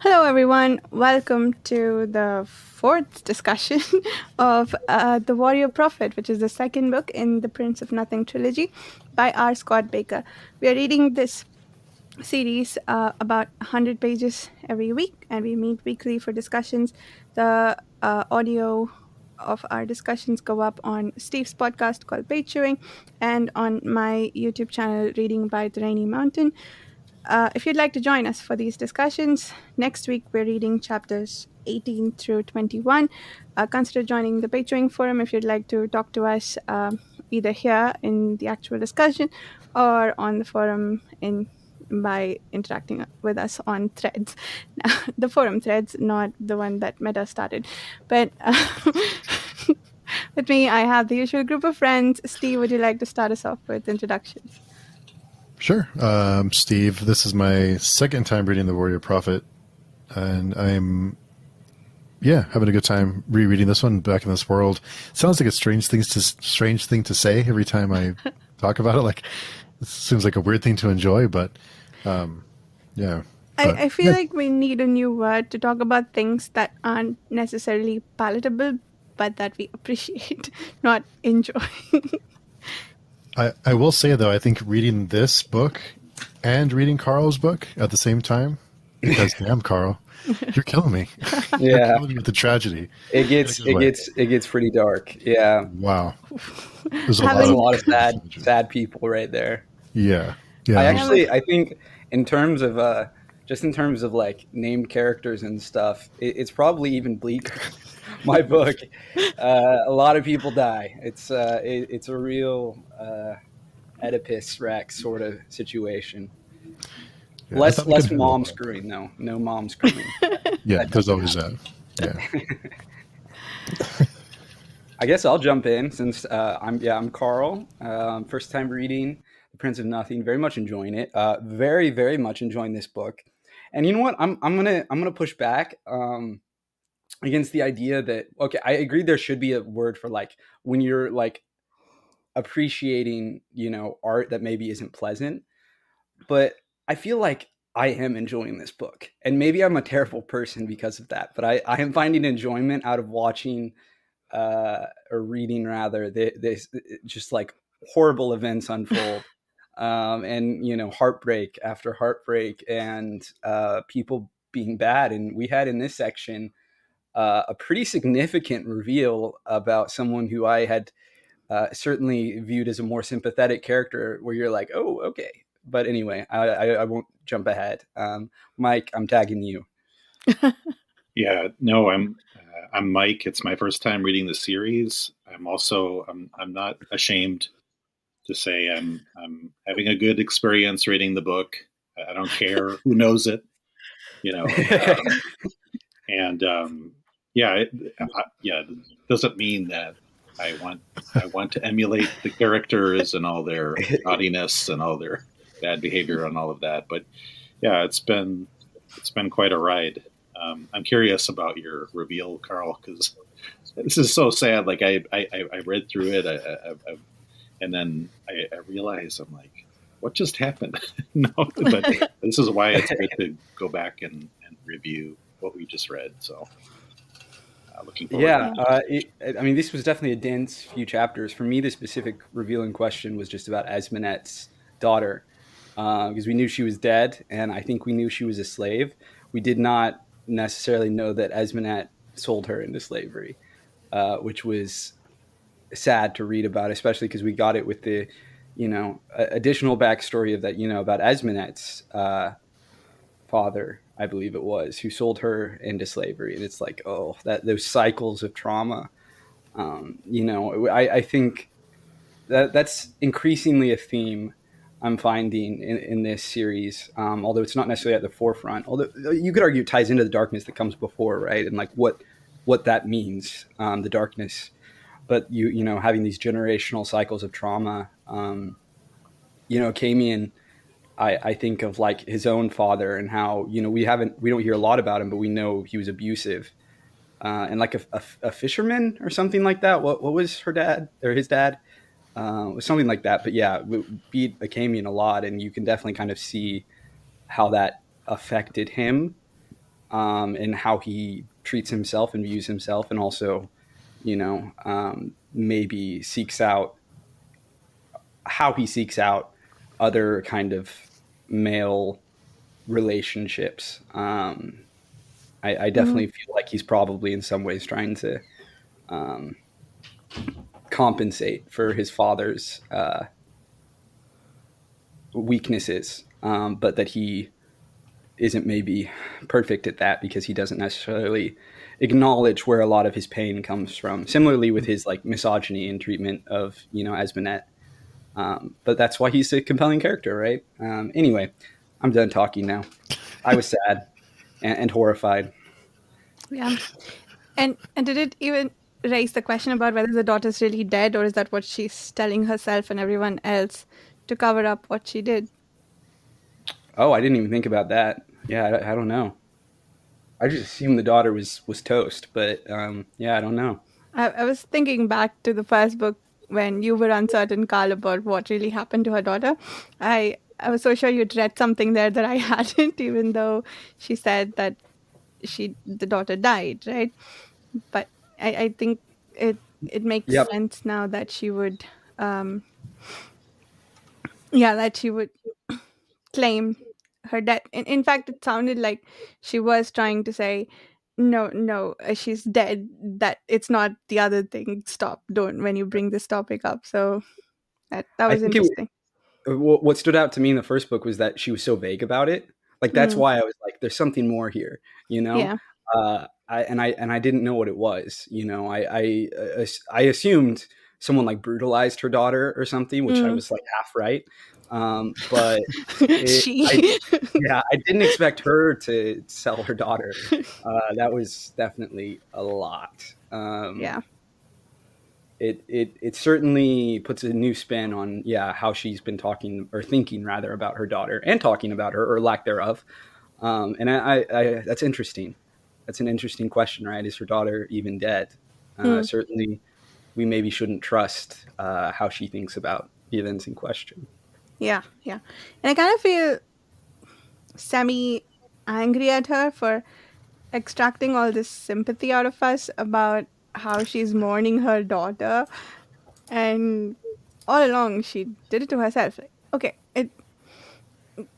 Hello, everyone. Welcome to the fourth discussion of The Warrior Prophet, which is the second book in the Prince of Nothing trilogy by R. Scott Bakker. We are reading this series about 100 pages every week, and we meet weekly for discussions. The audio of our discussions go up on Steve's podcast called Page Chewing and on my YouTube channel, Reading by the Rainy Mountain. If you'd like to join us for these discussions, next week we're reading chapters 18 through 21. Consider joining the Patreon forum if you'd like to talk to us either here in the actual discussion or on the forum by interacting with us on threads. Now, the forum threads, not the one that Meta started. But with me, I have the usual group of friends. Steve, would you like to start us off with introductions? Sure. Steve, this is my second time reading The Warrior Prophet, and I'm, having a good time rereading this one, back in this world. Sounds like a strange thing to say every time I talk about it. Like, it seems like a weird thing to enjoy, but, yeah. I feel like we need a new word to talk about things that aren't necessarily palatable, but that we appreciate, not enjoy. I will say, though, I think reading this book and reading Carl's book at the same time, because damn, Carl, you're killing me. You're killing me with the tragedy. It gets pretty dark. Yeah. Wow. There's a lot of sad people right there. Yeah. I think in terms of like named characters and stuff, it's probably even bleaker. My book, a lot of people die. It's a real Oedipus Rex sort of situation. Yeah, less mom screwing though. No mom screwing. Yeah, there's always that. Yeah. I guess I'll jump in since I'm Carl. First time reading The Prince of Nothing. Very much enjoying it. Very, very much enjoying this book. And you know what? I'm gonna push back. Against the idea that, okay, I agree there should be a word for like when you're like appreciating, art that maybe isn't pleasant, but I feel like I am enjoying this book, and maybe I'm a terrible person because of that, but I am finding enjoyment out of watching or reading rather this just like horrible events unfold. And heartbreak after heartbreak and people being bad. And we had in this section a pretty significant reveal about someone who I had certainly viewed as a more sympathetic character, where you're like, oh, okay. But anyway, I won't jump ahead. Mike, I'm tagging you. Yeah, no, I'm Mike. It's my first time reading the series. I'm not ashamed to say I'm having a good experience reading the book. I don't care who knows it, and it doesn't mean that I want to emulate the characters and all their naughtiness and all their bad behavior and all of that. But yeah, it's been quite a ride. I'm curious about your reveal, Carl, because this is so sad. Like I read through it, and then I realized, I'm like, what just happened? No, but this is why it's good to go back and review what we just read. So looking forward. Yeah, this was definitely a dense few chapters. For me, the specific revealing question was just about Esmenet's daughter, because we knew she was dead, and I think we knew she was a slave. We did not necessarily know that Esmenet sold her into slavery, which was sad to read about, especially because we got it with the, additional backstory of that, about Esmenet's father, I believe it was, who sold her into slavery. And it's like, oh, those cycles of trauma. I think that's increasingly a theme I'm finding in this series, although it's not necessarily at the forefront. Although you could argue it ties into the darkness that comes before, right? And like what that means, the darkness. But having these generational cycles of trauma, Achamian, I think of like his own father and how, we don't hear a lot about him, but we know he was abusive, and like a fisherman or something like that. What was her dad or his dad? Something like that. But yeah, we beat Achamian a lot, and you can definitely kind of see how that affected him. and how he treats himself and views himself, and also, maybe seeks out how he seeks out other kind of male relationships. I definitely feel like he's probably in some ways trying to compensate for his father's weaknesses, but that he isn't maybe perfect at that because he doesn't necessarily acknowledge where a lot of his pain comes from. Similarly with his like misogyny and treatment of, Esmenet. But that's why he's a compelling character, right? Anyway, I'm done talking now. I was sad and horrified. Yeah. And did it even raise the question about whether the daughter's really dead, or is that what she's telling herself and everyone else to cover up what she did? Oh, I didn't even think about that. Yeah, I don't know. I just assumed the daughter was toast, but yeah, I don't know. I was thinking back to the first book when you were uncertain, Carl, about what really happened to her daughter. I was so sure you'd read something there that I hadn't, even though she said that the daughter died, right? But I think it makes Yep. sense now that she would claim her death. In fact, it sounded like she was trying to say, no, she's dead, that it's not the other thing. Stop, don't, when you bring this topic up. So that I was think interesting. what stood out to me in the first book was that she was so vague about it. Like, that's why I was like, there's something more here, Yeah. I didn't know what it was. I assumed someone like brutalized her daughter or something, which I was like half right. But I didn't expect her to sell her daughter. That was definitely a lot. Yeah. It certainly puts a new spin on how she's been talking or thinking rather about her daughter and talking about her or lack thereof. And I that's interesting. That's an interesting question, right? Is her daughter even dead? Certainly, we maybe shouldn't trust how she thinks about the events in question. Yeah. And I kind of feel semi-angry at her for extracting all this sympathy out of us about how she's mourning her daughter. And all along, she did it to herself. Okay,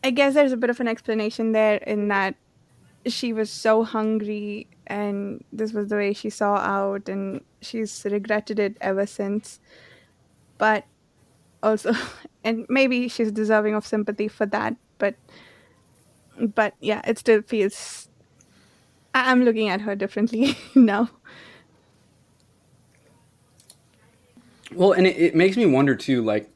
I guess there's a bit of an explanation there in that she was so hungry and this was the way she saw out, and she's regretted it ever since. But also, and maybe she's deserving of sympathy for that, but yeah, it still feels, I'm looking at her differently now. Well, and it makes me wonder too, like,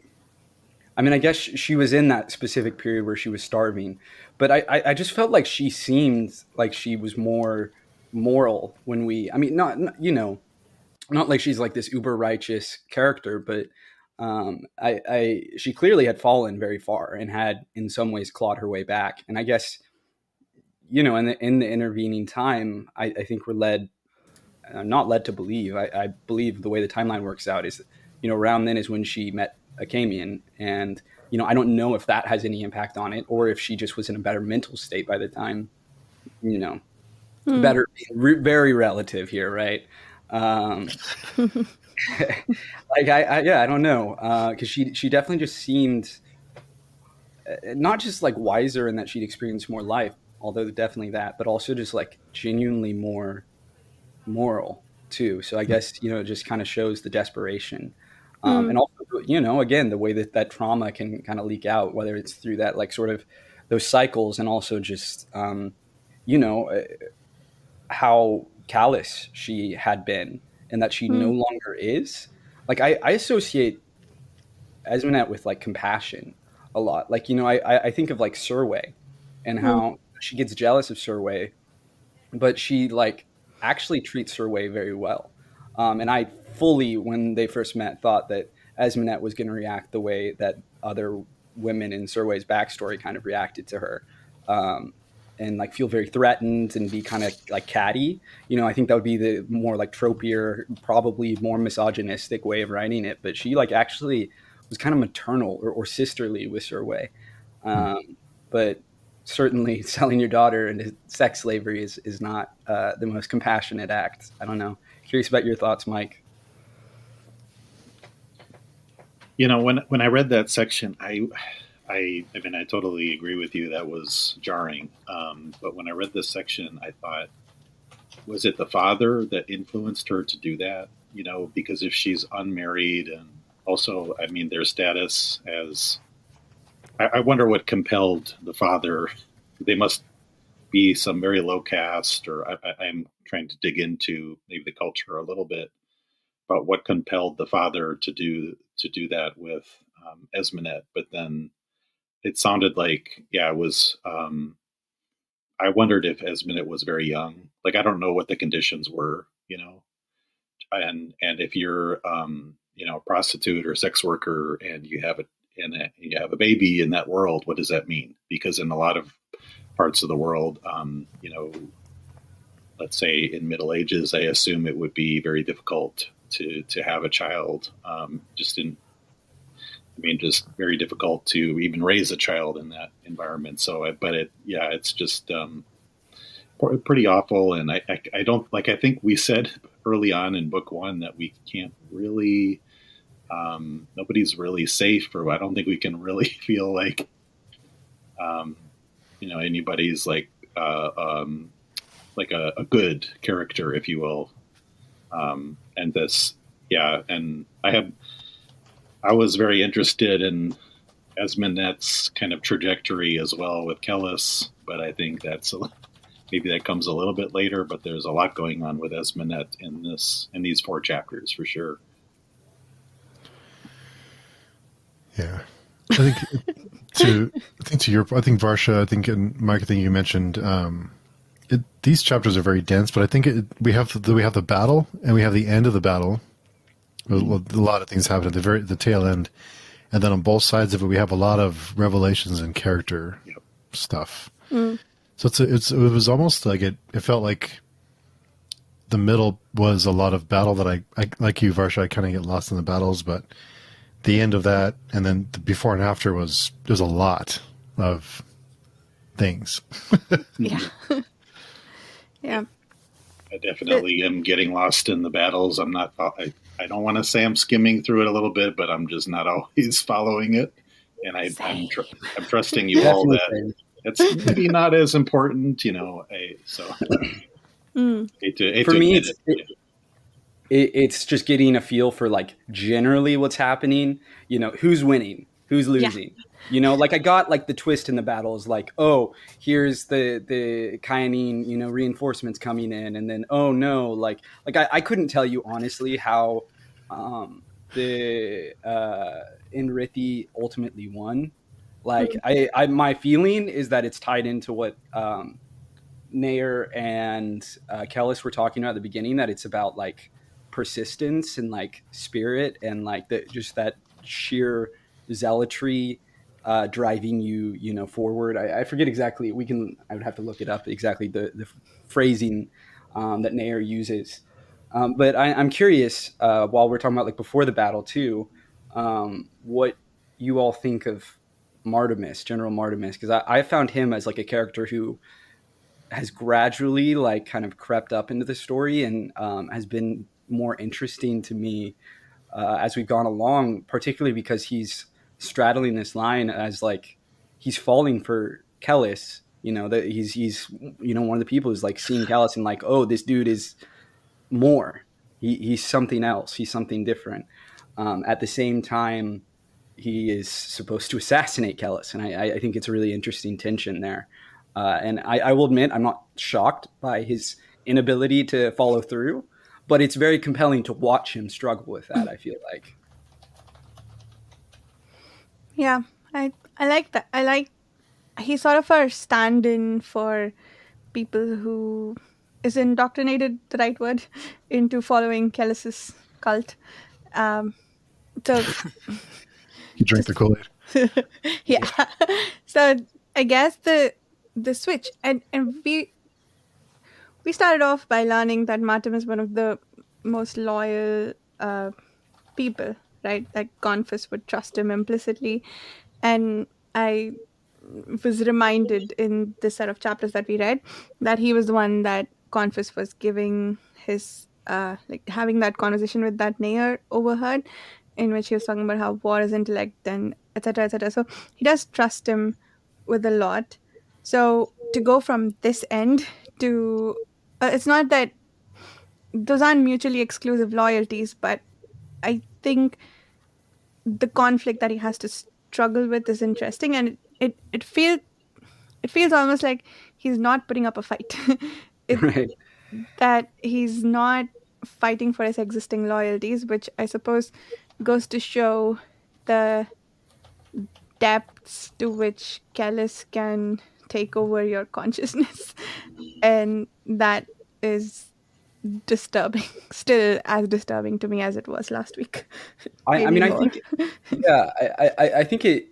I mean, I guess she was in that specific period where she was starving, but I just felt like she seemed like she was more moral when I mean, not like she's like this uber righteous character, but she clearly had fallen very far and had in some ways clawed her way back. And I guess, in the intervening time, I think we're not led to believe. I believe the way the timeline works out is, around then is when she met Achamian, and I don't know if that has any impact on it, or if she just was in a better mental state by the time. Better, very relative here, right? Like I don't know, because she definitely just seemed not just like wiser in that she'd experienced more life, although definitely that, but also just like genuinely more moral too. So I guess it just kind of shows the desperation. And also, again, the way that trauma can kind of leak out, whether it's through that, like, sort of those cycles, and also just, how callous she had been and that she no longer is. Like, I associate Esmenet with, like, compassion a lot. Like, I think of, like, Serwe and how she gets jealous of Serwe, but she, like, actually treats Serwe very well. And I fully, when they first met, thought that Esmenet was going to react the way that other women in Serwe's backstory kind of reacted to her, and like feel very threatened and be kind of like catty. I think that would be the more like tropier, probably more misogynistic way of writing it. But she like actually was kind of maternal or sisterly with Serwe. But certainly selling your daughter into sex slavery is not the most compassionate act. I don't know. Curious about your thoughts, Mike. You know, when I read that section, I mean, I totally agree with you. That was jarring. But when I read this section, I thought, was it the father that influenced her to do that? You know, because if she's unmarried, and also, I mean, their status as, I wonder what compelled the father. They must be some very low caste, or I'm trying to dig into maybe the culture a little bit about what compelled the father to do that with Esmenet. But then it sounded like, yeah, it was. I wondered if Esmenet was very young. Like, I don't know what the conditions were, you know, and if you're you know, a prostitute or a sex worker and you have you have a baby in that world, what does that mean? Because in a lot of parts of the world, you know, let's say in Middle Ages, I assume it would be very difficult to have a child. I mean, just very difficult to even raise a child in that environment. So, it's just pretty awful. And I don't, like, I think we said early on in book one that we can't really, nobody's really safe, or I don't think we can really feel like, you know, anybody's like a good character, if you will. And this, yeah. And I was very interested in Esmenet's kind of trajectory as well with Kellhus, but I think maybe that comes a little bit later. But there's a lot going on with Esmenet in these 4 chapters for sure. Yeah, I think I think Varsha, I think, and Mike, I think you mentioned these chapters are very dense, but I think we have the battle and we have the end of the battle. A lot of things happen at the tail end, and then on both sides of it, we have a lot of revelations and character stuff. Mm. So it was almost like it felt like the middle was a lot of battle that I like you, Varsha. I kind of get lost in the battles, but the end of that and then the before and after there's a lot of things. Yeah. Yeah. I definitely am getting lost in the battles. I'm not. I don't want to say I'm skimming through it a little bit, but I'm just not always following it. And I'm trusting you all that it's maybe not as important, you know. For me, it's just getting a feel for like generally what's happening. You know, who's winning, who's losing. Yeah. You know, like I got like the twist in the battles, like, oh, here's the Achamian, you know, reinforcements coming in, and then oh no, like I couldn't tell you honestly how the Enrithi ultimately won. Like I my feeling is that it's tied into what Nair and Kellhus were talking about at the beginning, that it's about like persistence and like spirit and like just that sheer zealotry driving you know, forward. I forget exactly. I would have to look it up exactly the phrasing that Nair uses. But I'm curious, while we're talking about like before the battle too, what you all think of Martimus, General Martimus, because I found him as like a character who has gradually like kind of crept up into the story and has been more interesting to me as we've gone along, particularly because he's straddling this line as like he's falling for Kellhus, you know, that he's you know, one of the people who's like seeing Kellhus and like, oh, this dude is more, he's something else, he's something different. At the same time, he is supposed to assassinate Kellhus, and I think it's a really interesting tension there. And I will admit, I'm not shocked by his inability to follow through, but it's very compelling to watch him struggle with that, I feel like. Yeah, I like that. I like he's sort of a stand-in for people who is indoctrinated, the right word, into following Kellhus's cult. So you drink the Kool-Aid. Yeah. So I guess the switch and we started off by learning that Martin is one of the most loyal people, right? Like Confus would trust him implicitly, and I was reminded in this set of chapters that we read that he was the one that Confus was giving his like having that conversation with that Nair overheard, in which he was talking about how war is intellect and etc etc. So he does trust him with a lot. So to go from this end to it's not that those aren't mutually exclusive loyalties, but I think the conflict that he has to struggle with is interesting, and it feels almost like he's not putting up a fight. it Right. that he's not fighting for his existing loyalties, which I suppose goes to show the depths to which Kellhus can take over your consciousness. And that is disturbing, still as disturbing to me as it was last week. I Maybe mean, I more. think, yeah, I think it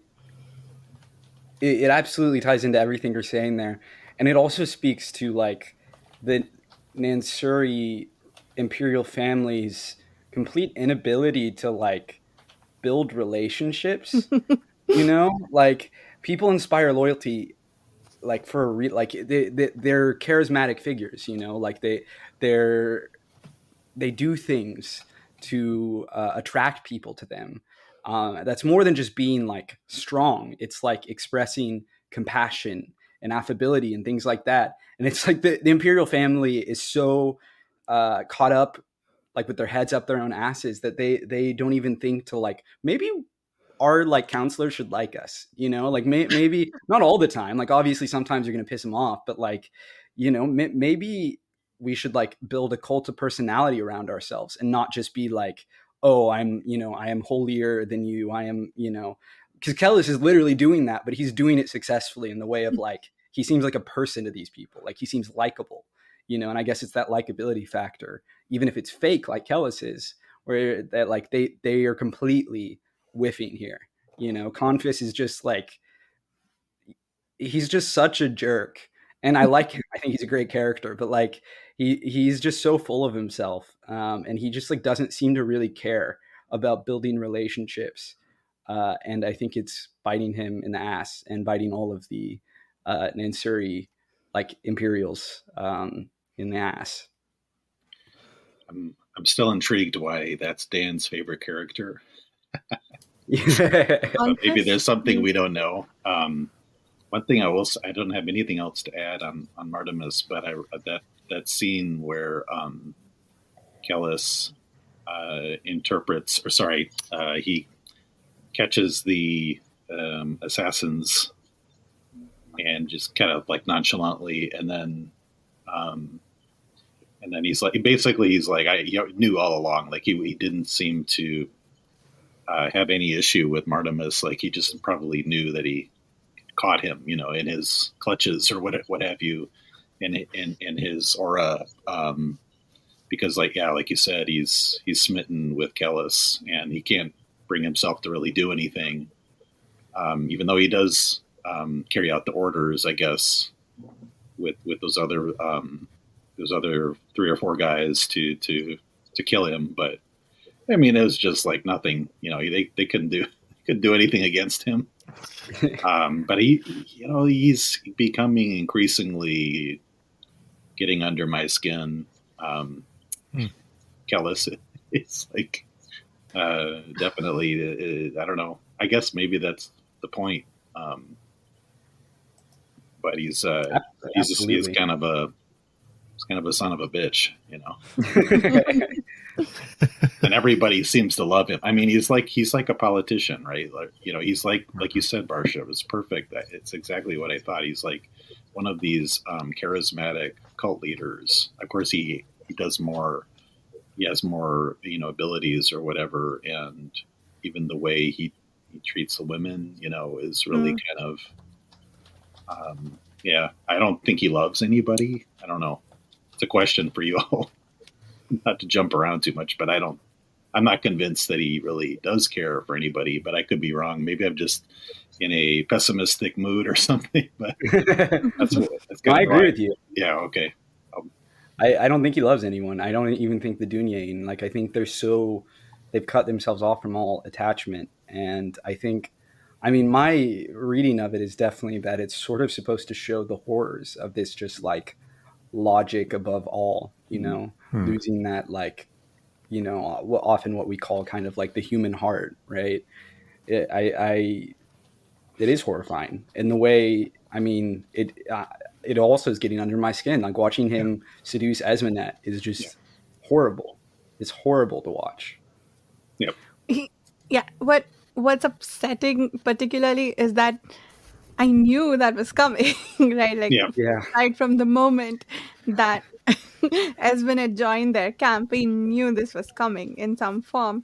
absolutely ties into everything you're saying there. And it also speaks to like the Nansuri imperial family's complete inability to like build relationships. You know, like people inspire loyalty like for a like they're charismatic figures, you know, like they're they do things to attract people to them. That's more than just being like strong. It's like expressing compassion and affability and things like that. And it's like the imperial family is so caught up like with their heads up their own asses that they don't even think to like maybe our like counselor should like us, you know, like maybe not all the time. Like obviously sometimes you're going to piss them off, but like, you know, maybe we should like build a cult of personality around ourselves and not just be like, oh, I'm, you know, I am holier than you. I am, you know, because Kellhus is literally doing that, but he's doing it successfully in the way of like, he seems like a person to these people. Like he seems likable, you know, and I guess it's that likability factor, even if it's fake, like Kellhus is, where that like they are completely whiffing here. You know, Confus is just like, he's just such a jerk. And I like him. I think he's a great character, but like he's just so full of himself. And he just like doesn't seem to really care about building relationships. And I think it's biting him in the ass and biting all of the Nansuri like Imperials in the ass. I'm still intrigued why that's Dan's favorite character. Yeah. But maybe there's something we don't know. One thing I don't have anything else to add on Martimus, but that scene where Kellhus interprets, or sorry, he catches the assassins and just kind of like nonchalantly, and then he's like, basically he's like, I knew all along, like he didn't seem to have any issue with Martimus. Like he just probably knew that he caught him, you know, in his clutches or what have you, in his aura, because like, yeah, like you said, he's smitten with Kellhus and he can't bring himself to really do anything, even though he does carry out the orders, I guess, with those other 3 or 4 guys to kill him. But I mean, it was just like nothing, you know, they couldn't do anything against him. But he, you know, he's becoming increasingly getting under my skin. Kellhus, it's like definitely, I don't know. I guess maybe that's the point. But he's kind of a son of a bitch, you know. And everybody seems to love him. I mean, he's like a politician, right? Like, you know, he's like you said, Barsha, it's perfect. It's exactly what I thought. He's like one of these charismatic cult leaders. Of course, he does more. He has more, you know, abilities or whatever, and even the way he treats the women, you know, is really kind of. Yeah, I don't think he loves anybody. I don't know. It's a question for you all. Not to jump around too much, but I'm not convinced that he really does care for anybody, but I could be wrong. Maybe I'm just in a pessimistic mood or something, but that's I agree with you. Yeah. Okay. I don't think he loves anyone. I don't even think the Dunyain, like, I think they've cut themselves off from all attachment. And I think I mean, my reading of it is definitely that it's sort of supposed to show the horrors of this, just like logic above all, losing that, like, often what we call kind of like the human heart, right? It is horrifying in the way, I mean, it also is getting under my skin. Like watching him seduce Esmenet is just horrible. It's horrible to watch. Yep. Yeah. What's upsetting particularly is that I knew that was coming, right? Like, right from the moment that Esmenet joined their camp, we knew this was coming in some form.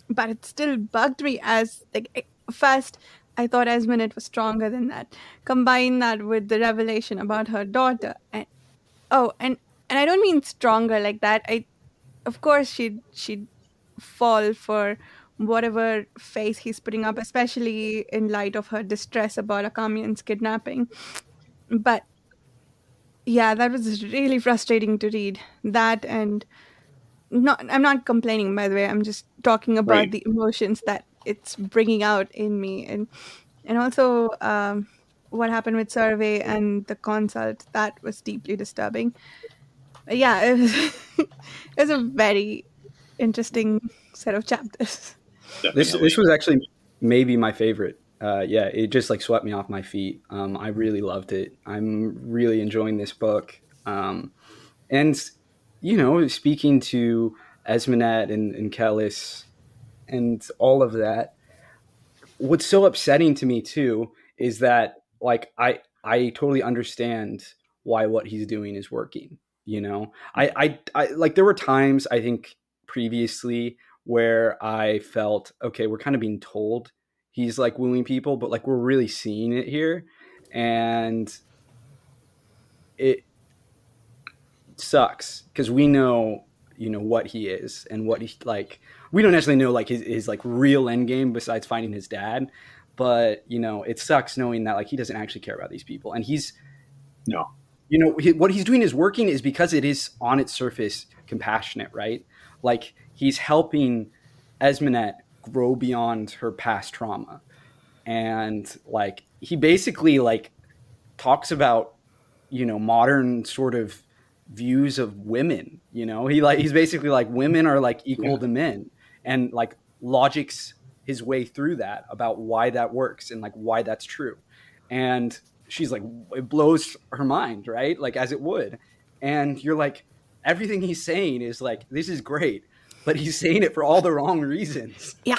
But it still bugged me as, like, first I thought Esmenet was stronger than that. Combine that with the revelation about her daughter, and I don't mean stronger like that. Of course she'd fall for whatever face he's putting up, especially in light of her distress about Achamian's kidnapping. But yeah, that was really frustrating to read. That, and I'm not complaining, by the way. I'm just talking about the emotions that it's bringing out in me, and also what happened with Serwe and the consult. That was deeply disturbing. Yeah, it was a very interesting set of chapters. This was actually maybe my favorite. It just like swept me off my feet. I really loved it. I'm really enjoying this book. And speaking to Esmenet and Kellhus and all of that, what's so upsetting to me too is that, like, I totally understand why what he's doing is working. I like, there were times I think previously where I felt, okay, we're kind of being told he's like wooing people, but like we're really seeing it here, and it sucks because we know what he is and what he, like, we don't necessarily know like his like real end game besides finding his dad, but it sucks knowing that like he doesn't actually care about these people, and he's what he's doing is working is because it is on its surface compassionate, right? Like he's helping Esmenet grow beyond her past trauma, and like he basically like talks about modern sort of views of women. He's basically like, women are like equal to men, and like logics his way through that about why that works and like why that's true. And she's like, it blows her mind, right? Like, as it would. And you're like, everything he's saying is like, this is great, but he's saying it for all the wrong reasons. Yeah.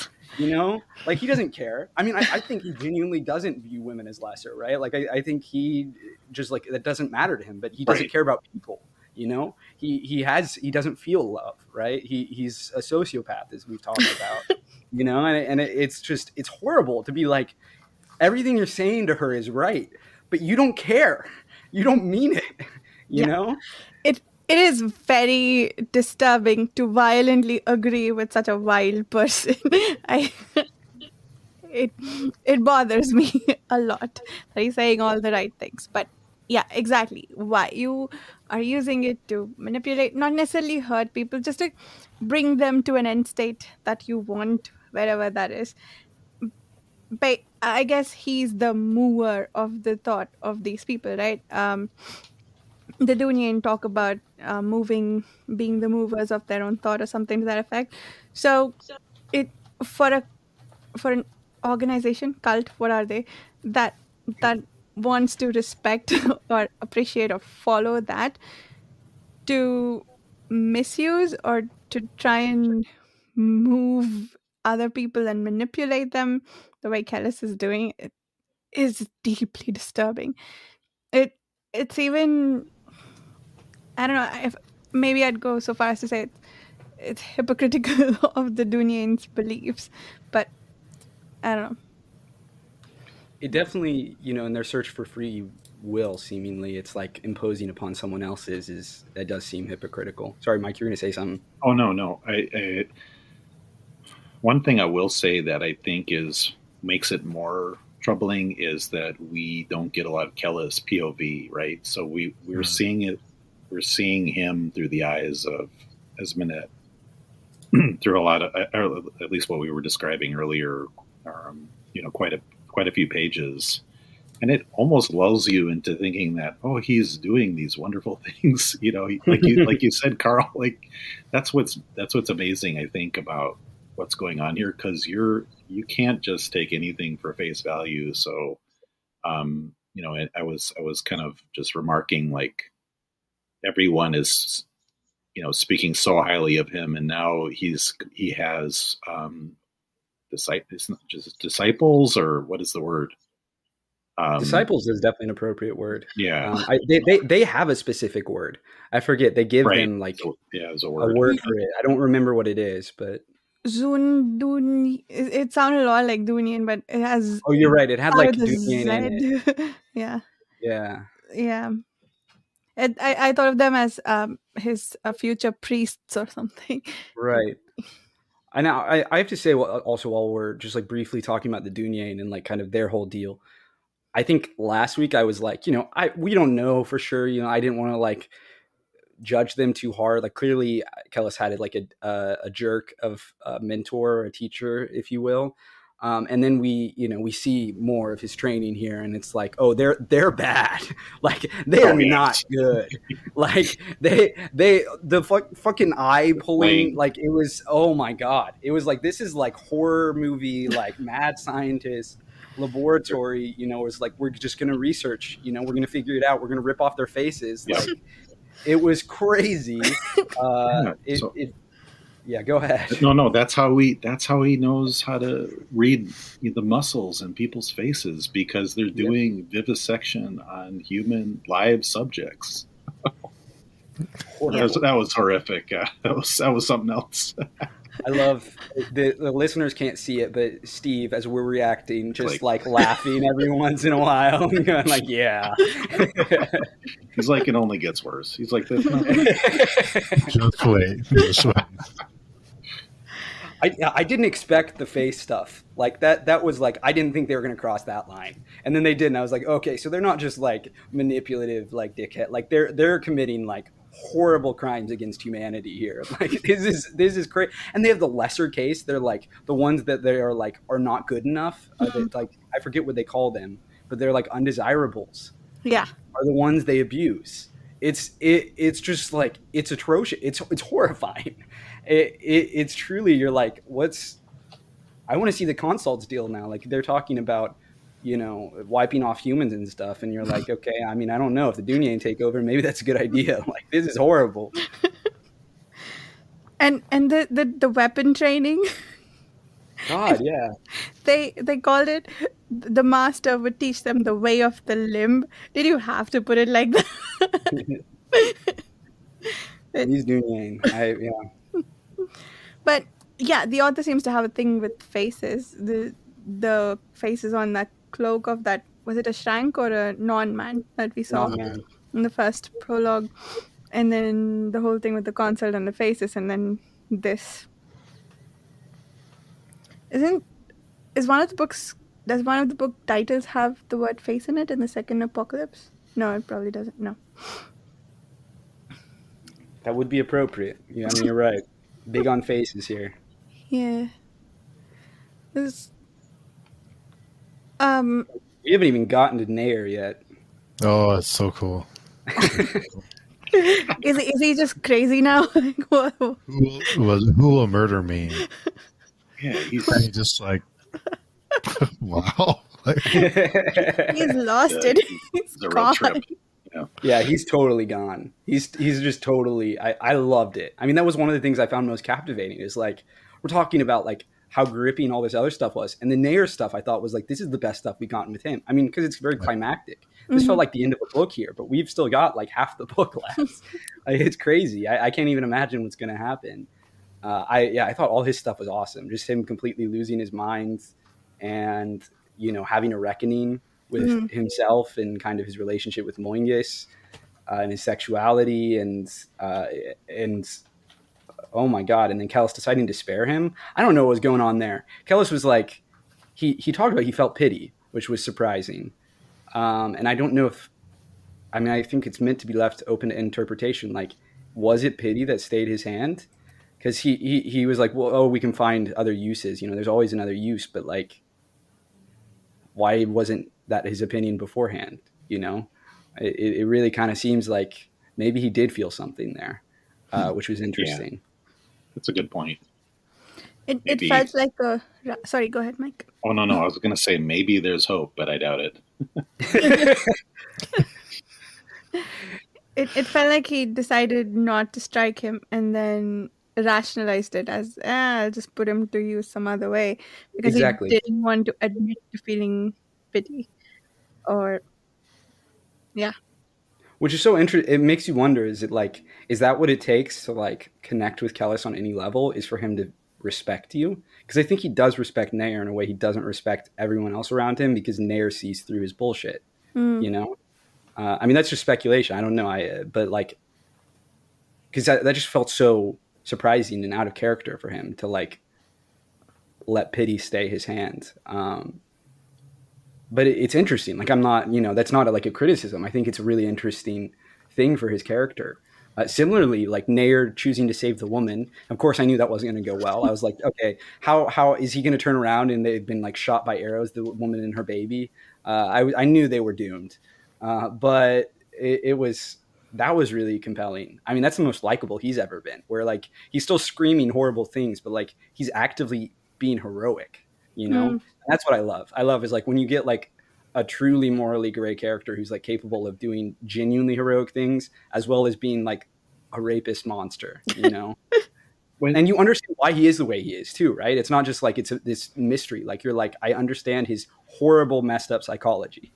Like he doesn't care. I mean, I think he genuinely doesn't view women as lesser, right? Like I think he just, like, that doesn't matter to him, but he doesn't care about people. He doesn't feel love, right? He's a sociopath, as we've talked about. And it's horrible to be like, everything you're saying to her is right, but you don't care. You don't mean it. You know? It is very disturbing to violently agree with such a wild person. It bothers me a lot that he's saying all the right things. But yeah, exactly. Why you are using it to manipulate, not necessarily hurt people, just to bring them to an end state that you want, wherever that is. But I guess he's the mover of the thought of these people, right? The Dunyan talk about being the movers of their own thought or something to that effect. So it for an organization, cult, what are they, that wants to respect or appreciate or follow that, to misuse or to try and move other people and manipulate them the way Kellhus is doing, it is deeply disturbing. It's even, I don't know, if maybe I'd go so far as to say it's hypocritical of the Dunyan's beliefs, but I don't know. It definitely, in their search for free will, seemingly, it's like imposing upon someone else's that does seem hypocritical. Sorry, Mike, you're going to say something. Oh, no. One thing I will say that I think makes it more troubling is that we don't get a lot of Kellhus POV, right? So we're seeing it. We're seeing him through the eyes of Esmenet, through a lot of, or at least what we were describing earlier, quite quite a few pages, and it almost lulls you into thinking that, oh, he's doing these wonderful things. Like you said, Carl. Like that's what's amazing, I think, about what's going on here, because you can't just take anything for face value. So, I was kind of just remarking, like, everyone is, speaking so highly of him, and now he has disciples, or what is the word? Disciples is definitely an appropriate word. Yeah. They have a specific word. I forget. They give them like there's a word for it. I don't remember what it is, but It sounded a lot like Dunian, but it has. Oh, you're right. It had like Dunian Z. in it. Yeah. Yeah. Yeah. I thought of them as his future priests or something. Right. I know. I have to say, also, while we're just like briefly talking about the Dunyan and like kind of their whole deal, I think last week I was like, we don't know for sure. I didn't want to like judge them too hard. Like clearly Kellhus had like a jerk of a mentor or a teacher, if you will. And then we see more of his training here, and it's like, oh, they're bad. Like they are not good. Like fucking eye pulling. Like it was, oh my God. It was like, this is like horror movie, like mad scientist laboratory. It's like, we're just going to research, we're going to figure it out. We're going to rip off their faces. Like it was crazy. Yeah, go ahead. No, that's how he knows how to read the muscles in people's faces, because they're doing vivisection on human live subjects. That was horrific. That was something else. I love the listeners can't see it, but Steve, as we're reacting, just like laughing every once in a while, and going like, "Yeah." He's like, it only gets worse. He's like, this. Just wait. I didn't expect the face stuff like that. That was like, I didn't think they were going to cross that line, and then they did, and I was like, okay, so they're not just like manipulative, like dickhead, like they're committing like horrible crimes against humanity here. Like this is crazy. And they have the lesser case. They're like the ones that they are like are not good enough. Like I forget what they call them, but they're like undesirables. Yeah, are the ones they abuse. It's just like, it's atrocious. It's horrifying. It's truly, you're like, I want to see the consults deal now. Like they're talking about, wiping off humans and stuff. And you're like, okay, I mean, I don't know if the Dunyan take over, maybe that's a good idea. Like this is horrible. And the weapon training. God, yeah. They called it, the master would teach them the way of the limb. Did you have to put it like that? He's Dunyan. Yeah. But yeah, the author seems to have a thing with faces. The faces on that cloak of that, was it a Shrank or a non-man that we saw in the first prologue? And then the whole thing with the consult and the faces, and then this. Does one of the book titles have the word face in it in the second apocalypse? No, it probably doesn't. No. That would be appropriate. Yeah, I mean, you're right. Big on faces here. Yeah. We haven't even gotten to Nair yet. Oh, that's so cool. Is he just crazy now? Who will murder me? Yeah, he's just like, wow. He's lost it. He's gone. Yeah, he's totally gone. He's just totally. I loved it. I mean, that was one of the things I found most captivating. Is like, we're talking about like how gripping all this other stuff was, and the Nair stuff I thought was like, this is the best stuff we've gotten with him. I mean, because it's very climactic. This felt like the end of a book here, but we've still got like half the book left. It's crazy. I can't even imagine what's going to happen. I thought all his stuff was awesome. Just him completely losing his mind, and having a reckoning with himself and kind of his relationship with Moingus, and his sexuality, and oh my God. And then Kellhus deciding to spare him. I don't know what was going on there. Kellhus was like, he talked about, he felt pity, which was surprising. And I don't know I think it's meant to be left open to interpretation. Like, was it pity that stayed his hand? Because he was like, well, we can find other uses. There's always another use, but like, why wasn't that his opinion beforehand? You know, it really kind of seems like maybe he did feel something there, which was interesting. Yeah, that's a good point. It felt like a. Sorry, go ahead, Mike. Oh, no. I was going to say maybe there's hope, but I doubt it. It felt like he decided not to strike him and then rationalized it as, I'll just put him to use some other way, because Exactly. he didn't want to admit to feeling pity. Or, yeah. Which is so interesting. It makes you wonder, is that what it takes to like connect with Kellhus on any level, is for him to respect you? Because I think he does respect Nair in a way he doesn't respect everyone else around him, because Nair sees through his bullshit, you know? I mean, that's just speculation. I don't know. But like, because that just felt so surprising and out of character for him to like let pity stay his hand. But it's interesting. Like, I'm not, that's not like a criticism. I think it's a really interesting thing for his character. Similarly, like Nair choosing to save the woman. Of course, I knew that wasn't going to go well. I was like, okay, how is he going to turn around and they've been like shot by arrows, the woman and her baby? I knew they were doomed. But that was really compelling. I mean, that's the most likable he's ever been, where like he's still screaming horrible things, but like he's actively being heroic, That's what I love. I love is like when you get like a truly morally gray character who's like capable of doing genuinely heroic things, as well as being like a rapist monster, and you understand why he is the way he is too, right? It's not just like it's this mystery. Like you're like, I understand his horrible, messed up psychology.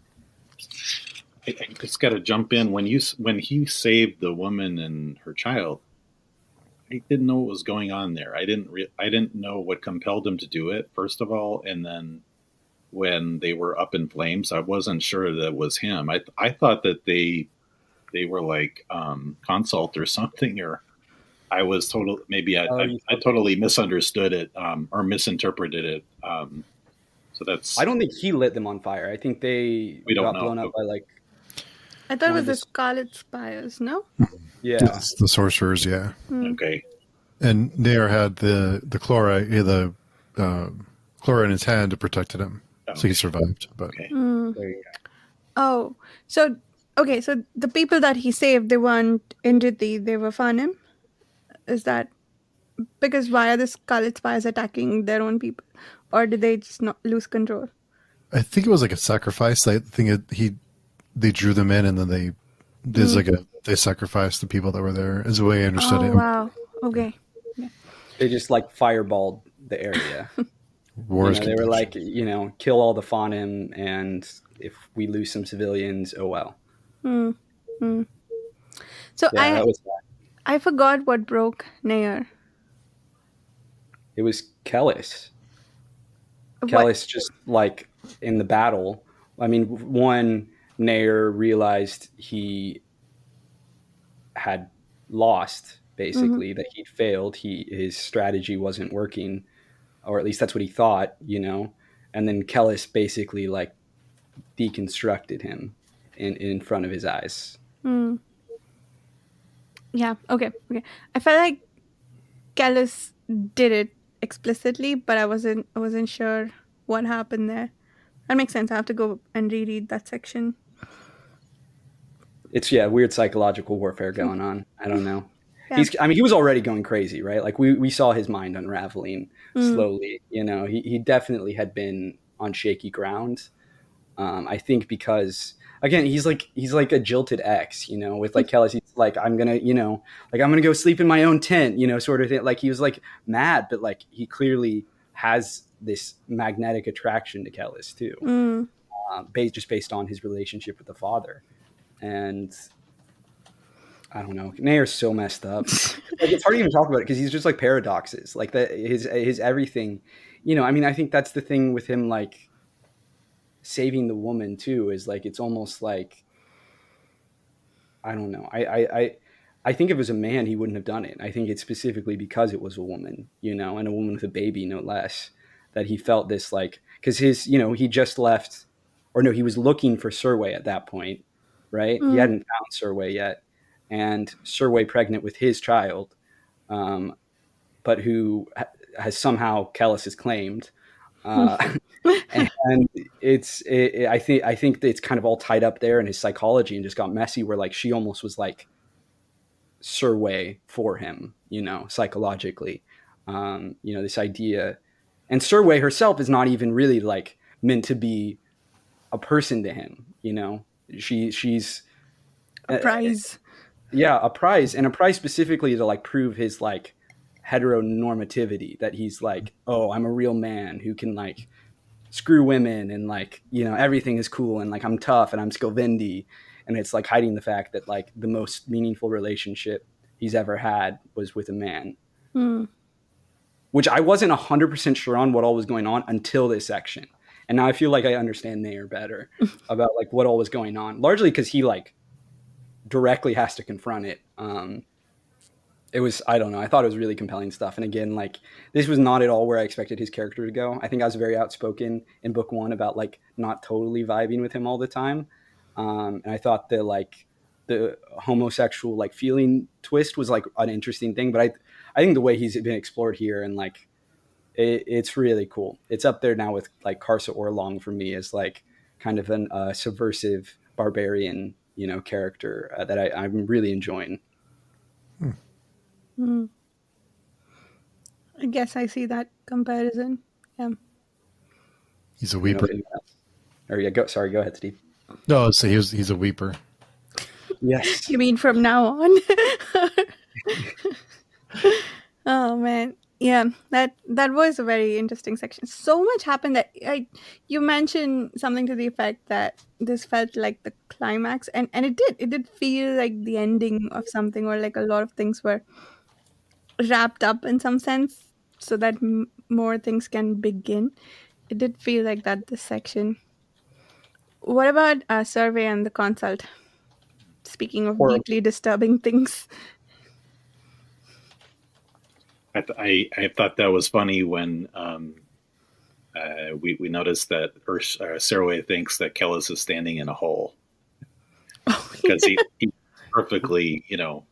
I just got to jump in when he saved the woman and her child. I didn't know what was going on there. I didn't know what compelled him to do it, first of all, and then when they were up in flames, I wasn't sure that was him. I thought that they were like consult or something, or I was I totally misunderstood it or misinterpreted it. So that's. I don't think he lit them on fire. I think we got blown up by like. I thought it was the Scarlet Spires, no? Yeah. The sorcerers, yeah. Okay. And Nair had the chloride, chloride in his hand to protect him. Oh. So he survived. But okay. There you go. Oh, so the people that he saved, they weren't Injiti, they were Fanim? Is that because why are the Scarlet Spires attacking their own people? Or did they just not lose control? I think it was like a sacrifice. I think they drew them in, and then they sacrificed the people that were there, is the way I understood it. Wow. Okay. Yeah. They just like fireballed the area. They were like, kill all the Fanim, and if we lose some civilians, oh well. So yeah, I forgot what broke Nair. It was Kellhus. Kellhus just like in the battle. I mean, one, Nair realized he had lost, basically, that he'd failed. His strategy wasn't working, or at least that's what he thought, and then Kellhus basically like deconstructed him in front of his eyes. Yeah, okay. I felt like Kellhus did it explicitly, but I wasn't sure what happened there. That makes sense. I have to go and reread that section. It's weird psychological warfare going on. I don't know. Yeah. He was already going crazy, right? Like we saw his mind unraveling slowly. He definitely had been on shaky ground. I think because again, he's like a jilted ex, with like Kellhus. He's like, I'm gonna go sleep in my own tent, sort of thing. Like he was like mad, but like he clearly has this magnetic attraction to Kellhus too, based on his relationship with the father. And I don't know, Nair's so messed up. Like, it's hard to even talk about it because he's just like paradoxes, like that. His everything, I mean, I think that's the thing with him, like saving the woman too, is like it's almost like I don't know. I think if it was a man, he wouldn't have done it. I think it's specifically because it was a woman, and a woman with a baby, no less, that he felt this like because he just left, or no, he was looking for Serwe at that point. Right? He hadn't found Serwe yet, and Serwe pregnant with his child, but who has somehow Kellhus has claimed. And I think that it's kind of all tied up there in his psychology and just got messy, where like she almost was like Serwe for him, you know, psychologically. You know, this idea, and Serwe herself is not even really like meant to be a person to him, you know. She's A prize. Yeah, a prize, and a prize specifically to like prove his like heteronormativity, that he's like, oh, I'm a real man who can like screw women, and like, you know, everything is cool, and like I'm tough and I'm Skilvendi. And it's like hiding the fact that like the most meaningful relationship he's ever had was with a man. Which I wasn't 100% sure on what all was going on until this section. And now I feel like I understand Nair better about like what all was going on, largely because he like directly has to confront it. It was, I don't know, I thought it was really compelling stuff. And again, like this was not at all where I expected his character to go. I think I was very outspoken in book one about like not totally vibing with him all the time. And I thought that like the homosexual like feeling twist was like an interesting thing, but I think the way he's been explored here, and like it's really cool. It's up there now with like Karsa Orlong for me as like kind of an subversive barbarian, you know, character that I'm really enjoying. I guess I see that comparison. Yeah. He's a weeper. Or yeah, go ahead, Steve. No, so he's a weeper. Yes. You mean from now on? Oh man, yeah, that was a very interesting section. So much happened that you mentioned something to the effect that this felt like the climax, and it did feel like the ending of something, or like a lot of things were wrapped up in some sense, so that more things can begin. It did feel like that this section. What about Survey and the consult? Speaking of deeply disturbing things. I thought that was funny when we noticed that Serwe thinks that Kellhus is standing in a hole because he perfectly, you know,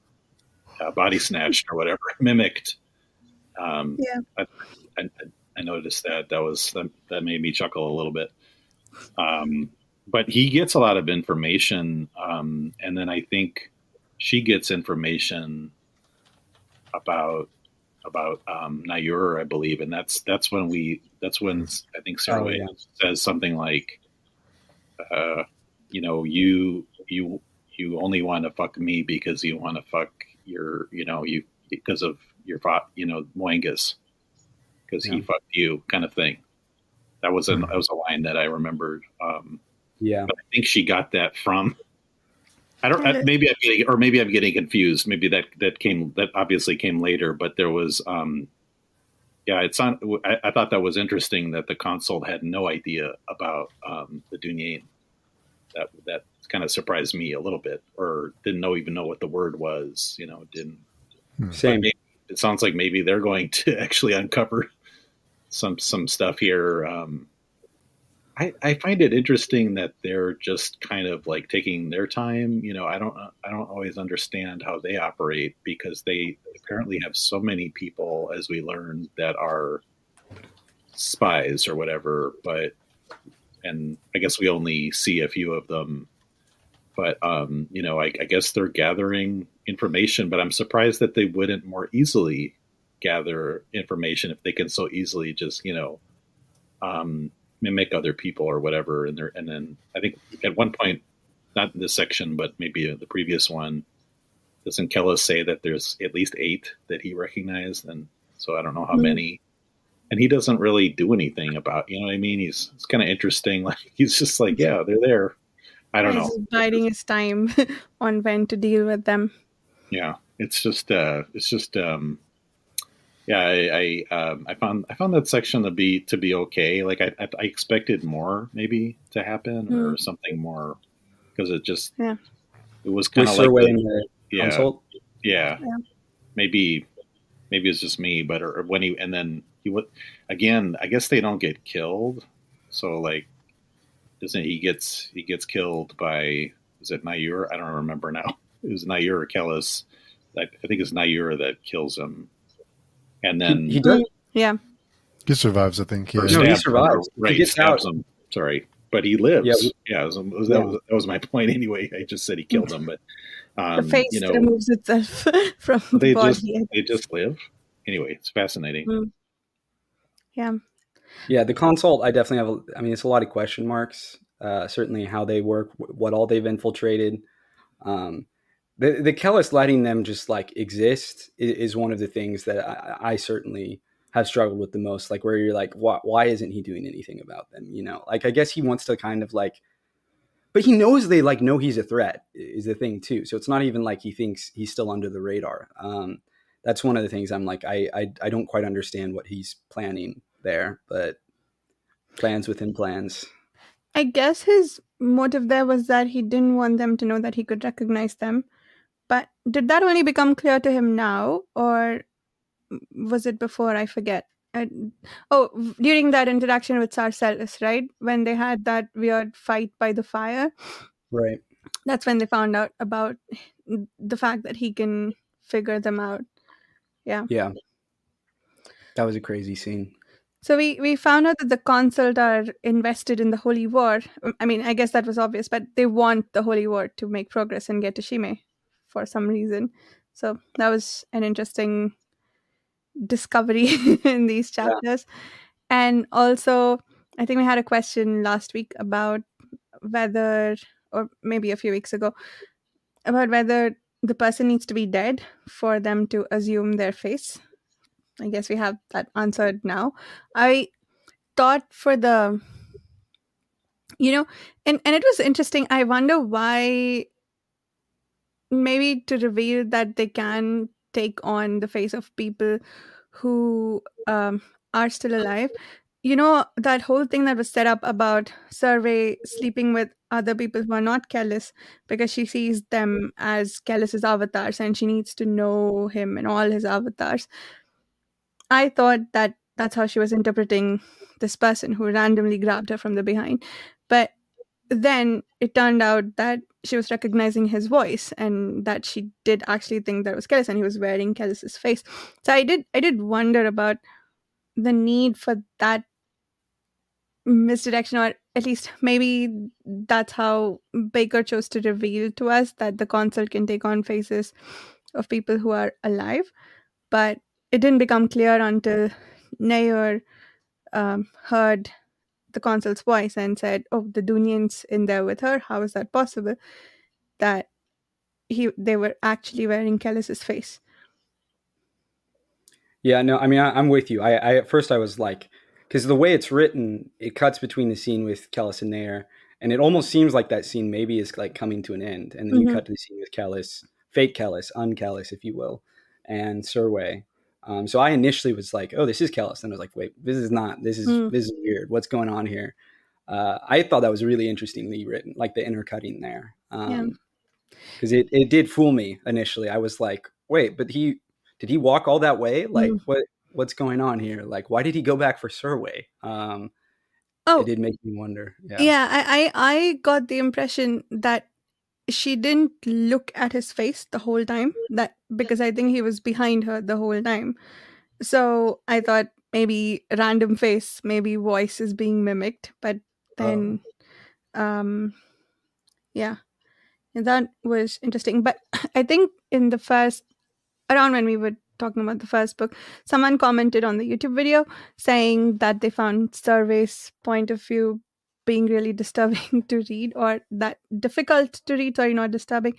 body snatched or whatever, mimicked. Yeah, I noticed that made me chuckle a little bit. But he gets a lot of information, and then I think she gets information about Nayur, I believe, and that's when I think Serwe says something like, you know, you only want to fuck me because you want to fuck your, you know, you because of your, you know, Moengus, because he fucked you, kind of thing. That was a line that I remembered. Yeah, but I think she got that from. Maybe I'm getting confused. Maybe that obviously came later, but there was, it's on. I thought that was interesting that the consult had no idea about the Dunyain. That kind of surprised me a little bit, or didn't even know what the word was. You know, didn't. Same. It sounds like maybe they're going to actually uncover some stuff here. I find it interesting that they're just kind of like taking their time. You know, I don't always understand how they operate, because they apparently have so many people, as we learned, that are spies or whatever. And I guess we only see a few of them. But you know, I guess they're gathering information. But I'm surprised that they wouldn't more easily gather information if they can so easily just, you know, mimic other people or whatever. And then I think at one point, not in this section, but maybe the previous one, doesn't Kellhus say that there's at least 8 that he recognized? And so I don't know how many. And he doesn't really do anything about, you know what I mean? It's kind of interesting. Like, he's just like, yeah, they're there. I don't know. He's biding his time on when to deal with them. Yeah, I found that section to be okay. Like I expected more maybe to happen, or something more, because it was kind of like consult. Yeah. Maybe it's just me, but or when he would again. I guess they don't get killed, so like, doesn't he gets killed by, is it Nayur? I don't remember now. It was Nayur or Kellhus. I think it's Nayur that kills him. And then he does. Yeah. He survives, I think. Yeah. No, he Stabs survives. him, right? He gets Stabs out. him. Sorry, but he lives. Yeah, That was my point anyway. I just said he killed him, but The face removes itself from the they body. just live. Anyway, it's fascinating. Yeah. Yeah, the consult, I definitely have. I mean, it's a lot of question marks. Certainly, how they work, what all they've infiltrated. The Kellhus letting them just like exist is one of the things that I certainly have struggled with the most. Like, where you're like, why isn't he doing anything about them? You know, like I guess he wants to kind of like, but he knows they like know he's a threat is the thing too. So it's not even like he thinks he's still under the radar. That's one of the things I'm like, I don't quite understand what he's planning there, but plans within plans. I guess his motive there was that he didn't want them to know that he could recognize them. But did that only become clear to him now, or was it before? I forget. During that interaction with Sarcellus, right? When they had that weird fight by the fire. Right. That's when they found out about the fact that he can figure them out. Yeah. Yeah. That was a crazy scene. So we found out that the consult are invested in the Holy War. I mean, I guess that was obvious, but they want the Holy War to make progress and get to Shime for some reason. So that was an interesting discovery in these chapters. Yeah. And also, I think we had a question last week about whether, or maybe a few weeks ago, about whether the person needs to be dead for them to assume their face. I guess we have that answered now. I thought for the, and it was interesting. I wonder why, maybe to reveal that they can take on the face of people who are still alive. That whole thing that was set up about Serwe sleeping with other people who are not Kellhus, because she sees them as Kellhus's avatars and she needs to know him and all his avatars. I thought that that's how she was interpreting this person who randomly grabbed her from the behind. But then it turned out that she was recognizing his voice and that she did actually think that was Kellhus and he was wearing Kellhus's face. So I did wonder about the need for that misdirection, or at least maybe that's how Bakker chose to reveal to us that the consult can take on faces of people who are alive. But it didn't become clear until Nair heard the consul's voice and said, "Oh, the Dunian's in there with her. How is that possible?" That they were actually wearing Kellhus's face. Yeah, no, I mean, I'm with you. I at first I was like, because the way it's written, it cuts between the scene with Kellhus and Nair, and it almost seems like that scene maybe is like coming to an end, and then you cut to the scene with Kellhus, fake Kellhus, un-Kellhus, if you will, and Serwe. So I initially was like, "Oh, this is Kellhus," and I was like, "Wait, this is not. This is weird. What's going on here?" I thought that was really interestingly written, like the intercutting there, because it did fool me initially. I was like, "Wait, but did he walk all that way? Like, what's going on here? Like, why did he go back for Serwe?" It did make me wonder. Yeah, I got the impression that she didn't look at his face the whole time, that because I think he was behind her the whole time. So I thought maybe random face, maybe voice is being mimicked, but then yeah, that was interesting. But I think in the first, around when we were talking about the first book, someone commented on the YouTube video saying that they found Serwe's point of view being really disturbing to read, or that difficult to read, sorry, not disturbing.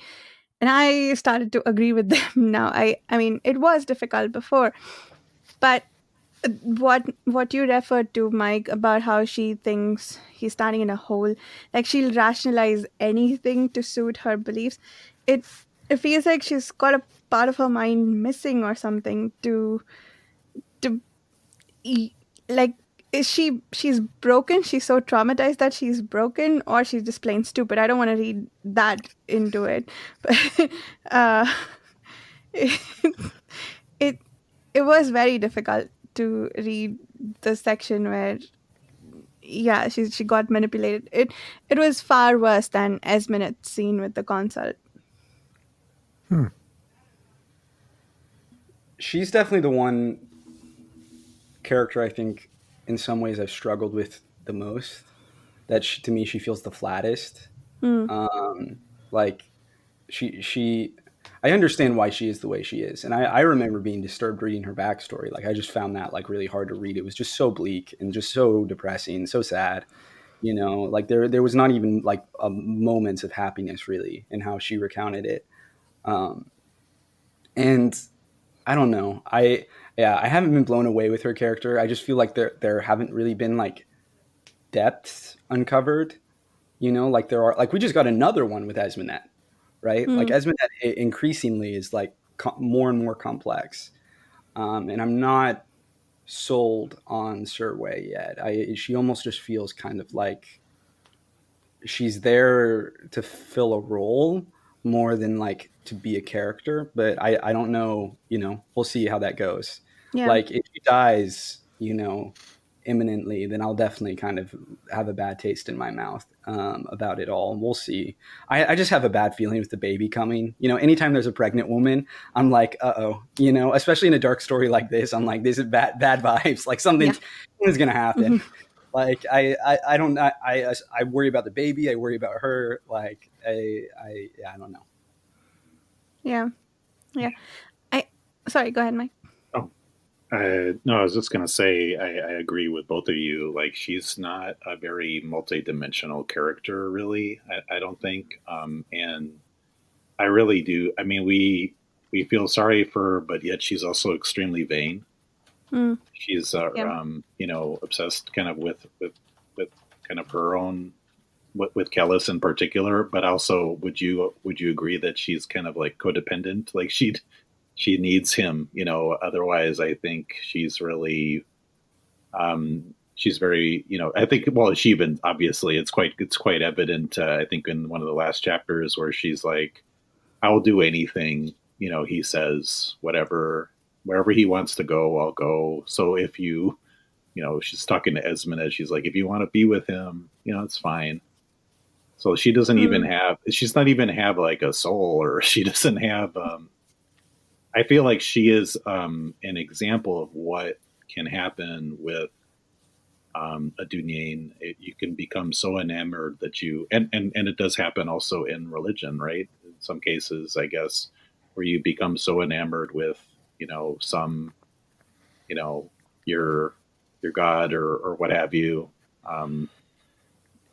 And I started to agree with them now. I mean, it was difficult before, but what you referred to, Mike, about how she thinks he's standing in a hole, like she'll rationalize anything to suit her beliefs. It feels like she's got a part of her mind missing or something like, is she's broken, she's so traumatized that she's broken, or she's just plain stupid. I don't want to read that into it, but it was very difficult to read the section where she got manipulated. It was far worse than Esmenet's scene with the consult. She's definitely the one character I think in some ways I've struggled with the most. That to me, she feels the flattest. Mm. Like she I understand why she is the way she is. And I remember being disturbed reading her backstory. Like I just found that like really hard to read. It was just so bleak and just so depressing, so sad. You know, like there was not even like moments of happiness really in how she recounted it. And I don't know. I haven't been blown away with her character. I just feel like there haven't really been like depths uncovered. You know, like there are, like we just got another one with Esmenet, right? Like Mm. Esmenet increasingly is like more and more complex. And I'm not sold on Serwe yet. She almost just feels kind of like she's there to fill a role more than like to be a character. But I don't know, you know, we'll see how that goes. Yeah. Like if she dies, you know, imminently, then I'll definitely kind of have a bad taste in my mouth about it all. We'll see. I just have a bad feeling with the baby coming. You know, anytime there's a pregnant woman, I'm like, uh-oh, you know, especially in a dark story like this, I'm like, this is bad vibes. Like something's going to happen. Mhm. Like I don't I worry about the baby. I worry about her. Like I don't know. Yeah. Yeah. I Sorry, go ahead, Mike. Oh, no, I was just going to say I agree with both of you. Like, she's not a very multi-dimensional character, really. I don't think, and I really do. I mean, we feel sorry for her, but yet she's also extremely vain. Mm. She's, Yeah. you know, obsessed kind of with kind of her own with Kellhus in particular. But also, would you agree that she's kind of like codependent? Like she needs him, you know. Otherwise, I think she's really, she's very, you know. I think, well, she even obviously it's quite evident. I think in one of the last chapters where she's like, "I will do anything," you know. He says, "Whatever, wherever he wants to go, I'll go." So if you know, she's talking to Esmenet. She's like, "If you want to be with him, you know, it's fine." So she doesn't even Mm. have. She's not even have like a soul, or she doesn't have. I feel like she is an example of what can happen with a Dunyan. You can become so enamored that you, and it does happen also in religion, right? In some cases, I guess, where you become so enamored with, you know, some, you know, your God or what have you, um,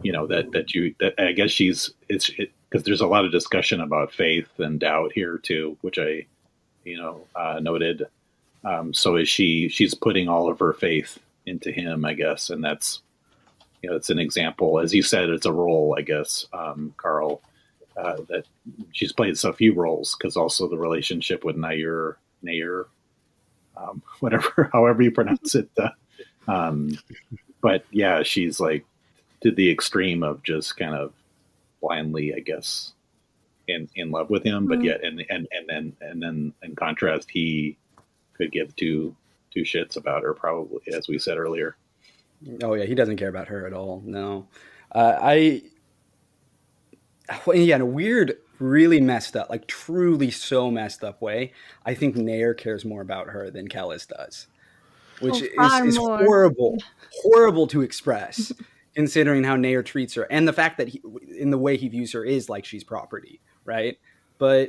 you know, that I guess it's because there's a lot of discussion about faith and doubt here too, which I, you know, noted. So is she's putting all of her faith into him, I guess, and that's, you know, it's an example, as you said, it's a role, I guess, Carl, that she's played so few roles, because also the relationship with Nair, whatever, however you pronounce it. Um, but yeah, she's like to the extreme of just kind of blindly, I guess, in love with him, but Mm. yet, and then in contrast, he could give two shits about her, probably, as we said earlier. Oh yeah, he doesn't care about her at all. No, I well, yeah, in a weird, really messed up, like truly so messed up way. I think Nair cares more about her than Kellhus does, which Oh, far is more. horrible, horrible to express, considering how Nair treats her and the fact that in the way he views her is like she's property, right? But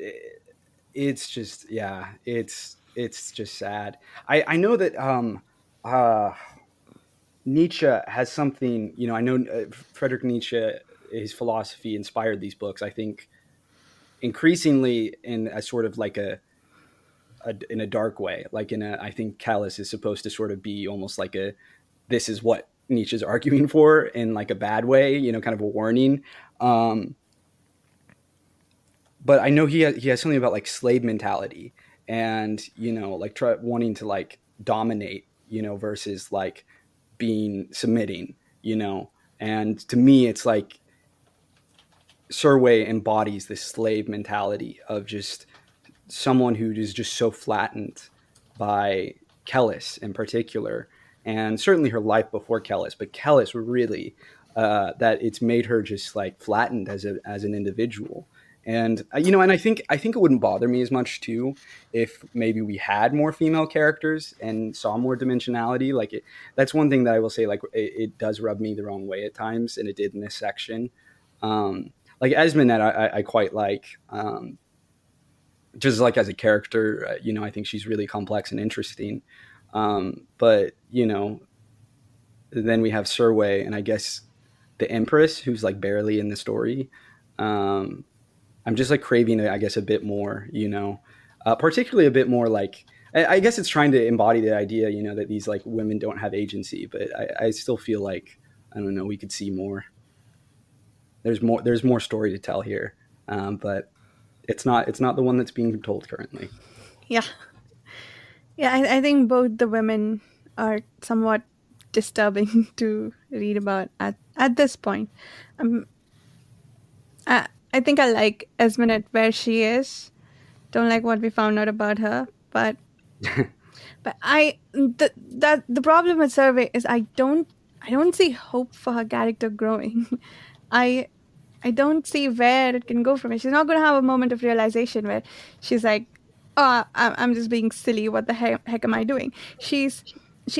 it's just, yeah, it's just sad. I know that uh, Nietzsche has something, you know. I know Friedrich Nietzsche, his philosophy inspired these books. I think increasingly in a sort of like in a dark way, like in a, I think Callus is supposed to sort of be almost like a, this is what Nietzsche's arguing for in like a bad way, you know, kind of a warning. Um, but I know he has something about like slave mentality and, you know, like wanting to like dominate, you know, versus like being submitting, you know. And to me, it's like Serwe embodies this slave mentality of just someone who is just so flattened by Kellhus in particular, and certainly her life before Kellhus, but Kellhus really, that it's made her just like flattened as an individual. And and I think it wouldn't bother me as much too if maybe we had more female characters and saw more dimensionality. Like that's one thing that I will say. Like it does rub me the wrong way at times, and it did in this section. Like Esmenet, I quite like. Just like as a character, I think she's really complex and interesting. But then we have Serwe, and I guess the Empress, who's like barely in the story. I'm just like craving, I guess, a bit more, particularly a bit more like, I guess it's trying to embody the idea, that these like women don't have agency, but I still feel like, I don't know, we could see more. There's more story to tell here. But it's not the one that's being told currently. Yeah. Yeah, I think both the women are somewhat disturbing to read about at this point. I think I like Esmenet where she is. Don't like what we found out about her, but the problem with Survey is I don't see hope for her character growing. I don't see where it can go from it. She's not going to have a moment of realization where she's like, "Oh, I'm just being silly. What the heck am I doing?" She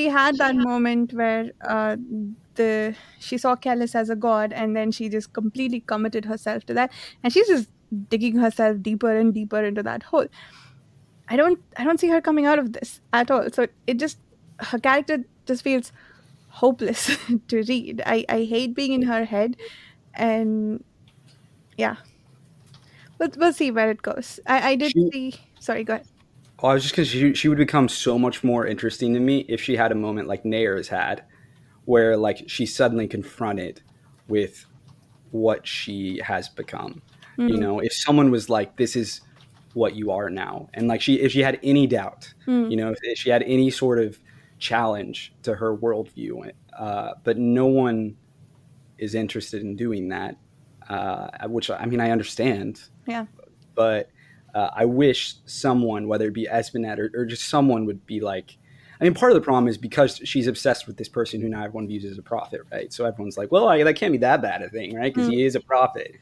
had that moment where she saw Kellhus as a god, and then she just completely committed herself to that, and she's just digging herself deeper and deeper into that hole. I don't see her coming out of this at all. So her character just feels hopeless to read. I hate being in her head, and yeah, we'll see where it goes. I did see. Sorry, go ahead. Oh, I was just because she would become so much more interesting to me if she had a moment like Nayer's had, where like she's suddenly confronted with what she has become. If someone was like, "This is what you are now," and like if she had any doubt, if she had any sort of challenge to her worldview, but no one is interested in doing that, which I mean I understand. Yeah, but I wish someone, whether it be Esmenet or just someone, would be like, I mean, part of the problem is because she's obsessed with this person who now everyone views as a prophet, right? So everyone's like, well, that can't be that bad a thing, right? Because he is a prophet.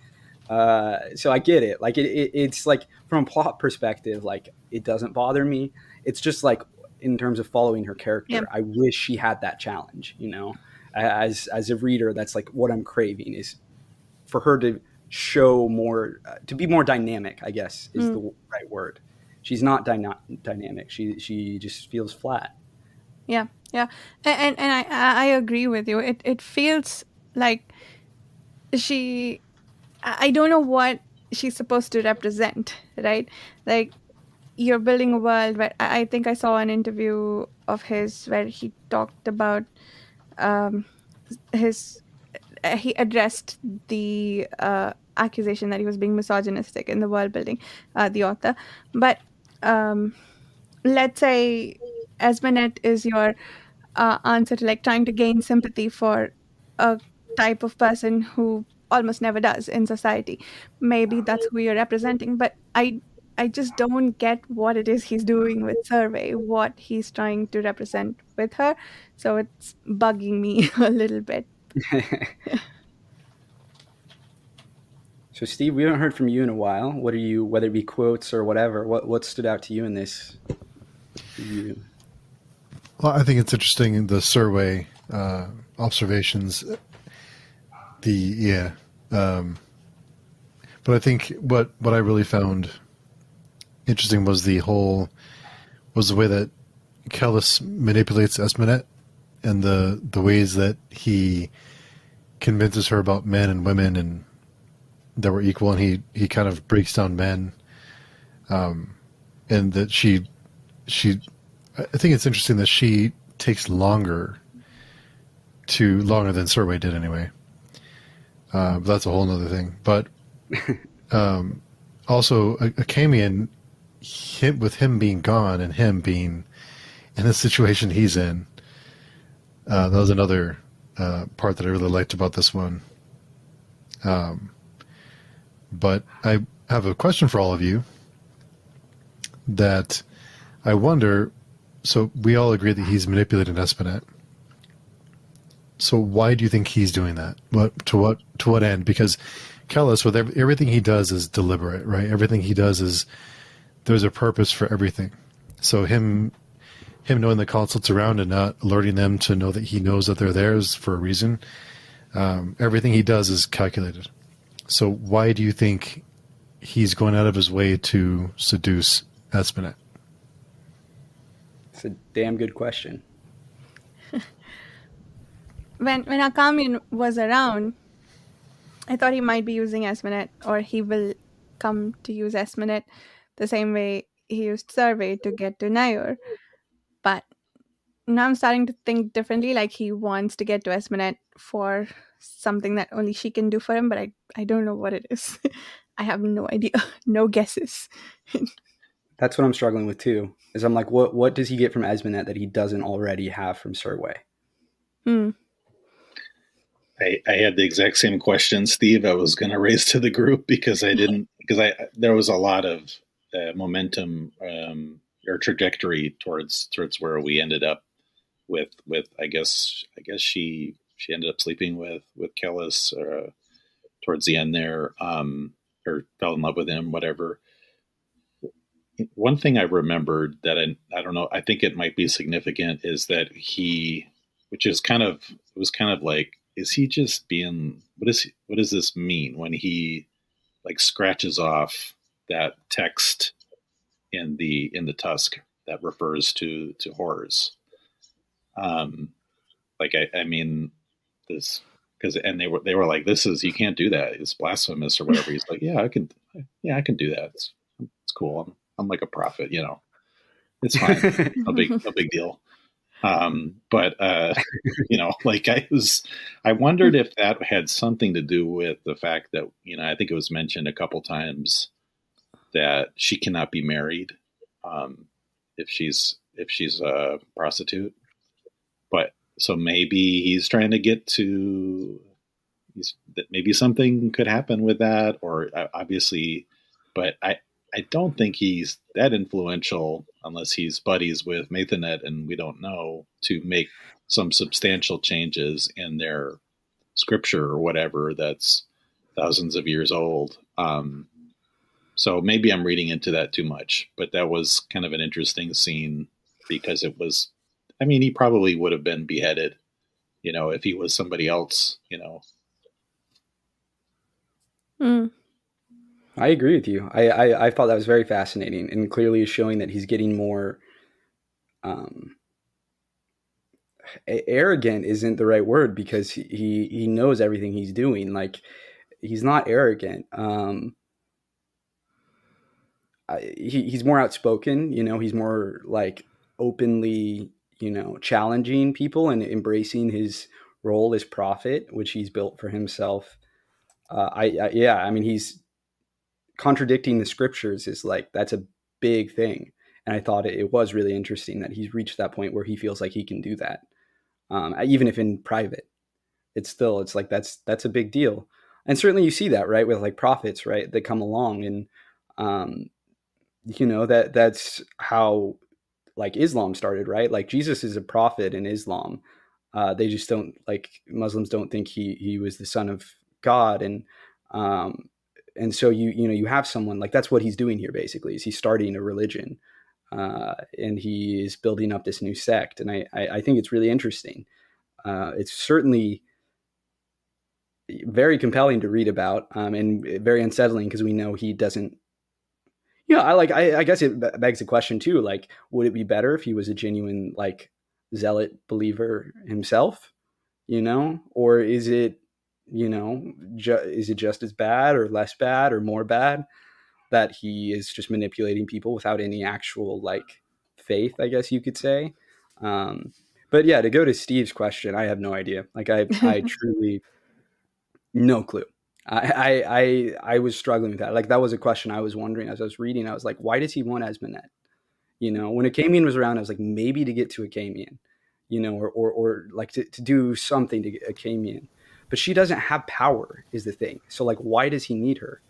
So I get it. Like it's like from a plot perspective, like it doesn't bother me. It's just like in terms of following her character, I wish she had that challenge, as a reader. That's like what I'm craving is for her to show more, to be more dynamic, I guess is the right word. She's not dynamic. She just feels flat. Yeah. And I agree with you. It feels like I don't know what she's supposed to represent, right? Like you're building a world where I think I saw an interview of his where he talked about he addressed the accusation that he was being misogynistic in the world building, the author. But let's say Esmenet is your answer to like trying to gain sympathy for a type of person who almost never does in society. Maybe that's who you're representing, but I just don't get what it is he's doing with Survey, what he's trying to represent with her. So it's bugging me a little bit. So Steve, we haven't heard from you in a while. What are you, whether it be quotes or whatever, what stood out to you in this? Well, I think it's interesting, the Serwe observations. But I think what I really found interesting was the way that Kellhus manipulates Esmenet and the ways that he convinces her about men and women and that we're equal, and he kind of breaks down men, and that she I think it's interesting that she takes longer than Serwe did anyway. But that's a whole nother thing. But also Achamian, with him being gone and him being in the situation he's in, that was another part that I really liked about this one. But I have a question for all of you that I wonder, so we all agree that he's manipulating Esmenet. So why do you think he's doing that? To what end? Because Kellhus, with everything he does is deliberate, right? Everything he does is, there's a purpose for everything. So him knowing the consults around and not alerting them to know that he knows that they're there is for a reason. Everything he does is calculated. So why do you think he's going out of his way to seduce Esmenet? It's a damn good question. When Achamian was around, I thought he might be using Esmenet, or he will come to use Esmenet the same way he used Serwe to get to Nair. But now I'm starting to think differently, like he wants to get to Esmenet for something that only she can do for him, but I don't know what it is. I have no idea. No guesses. That's what I'm struggling with too. Is I'm like, what does he get from Esmenet that he doesn't already have from Serwe? I had the exact same question, Steve. I was going to raise to the group because there was a lot of momentum or trajectory towards where we ended up with I guess she ended up sleeping with Kellhus towards the end there, or fell in love with him, whatever. One thing I remembered that I don't know, I think it might be significant, is that it was kind of like, is he just being, what does this mean when he like scratches off that text in the tusk that refers to horrors? Like, I mean, this, and they were like, this is, you can't do that, it's blasphemous or whatever. He's like, I can do that. It's cool. I'm like a prophet, it's fine. No big deal. But like I wondered if that had something to do with the fact that, I think it was mentioned a couple times that she cannot be married, if she's a prostitute. But so maybe he's trying to get to, maybe something could happen with that, or obviously, but I don't think he's that influential unless he's buddies with Mathanet, and we don't know, to make some substantial changes in their scripture or whatever that's thousands of years old. So maybe I'm reading into that too much, but that was kind of an interesting scene because it was, I mean, he probably would have been beheaded, if he was somebody else, I agree with you. I thought that was very fascinating, and clearly is showing that he's getting more arrogant isn't the right word, because he knows everything he's doing. Like, he's not arrogant. He's more outspoken, he's more like openly, challenging people and embracing his role as prophet, which he's built for himself. I mean, he's contradicting the scriptures is like, that's a big thing. And I thought it was really interesting that he's reached that point where he feels like he can do that. Even if in private, it's like, that's a big deal. And certainly you see that, right, with like prophets, right, that come along, and that's how like Islam started, right? Like, Jesus is a prophet in Islam. They just don't, like, Muslims don't think he was the son of God. And so you have someone like, that's what he's doing here basically, is he's starting a religion, and he is building up this new sect. And I think it's really interesting. It's certainly very compelling to read about, and very unsettling, because we know he doesn't, I guess it begs the question too, like, would it be better if he was a genuine, like, zealot believer himself, or is it, is it just as bad or less bad or more bad that he is just manipulating people without any actual, like, faith, I guess you could say. But yeah, to go to Steve's question, I have no idea. Like, I truly no clue. I was struggling with that. Like, that was a question I was wondering as I was reading. I was like, why does he want Esmenet? When Achamian was around, I was like, maybe to get to Achamian, or like to do something to get Achamian. But she doesn't have power is the thing. So, like, why does he need her?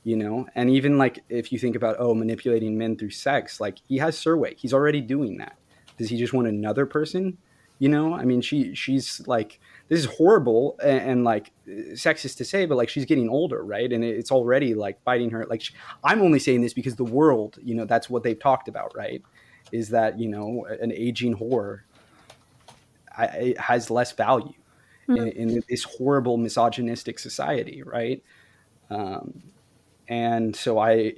And even, like, if you think about, manipulating men through sex, like, he has Serwe. He's already doing that. Does he just want another person, You know, I mean, she's like, this is horrible and like sexist to say, but like she's getting older, right? And it's already like biting her. Like I'm only saying this because the world, you know, that's what they've talked about, right? Is that, you know, an aging whore it has less value in this horrible misogynistic society, right? And so I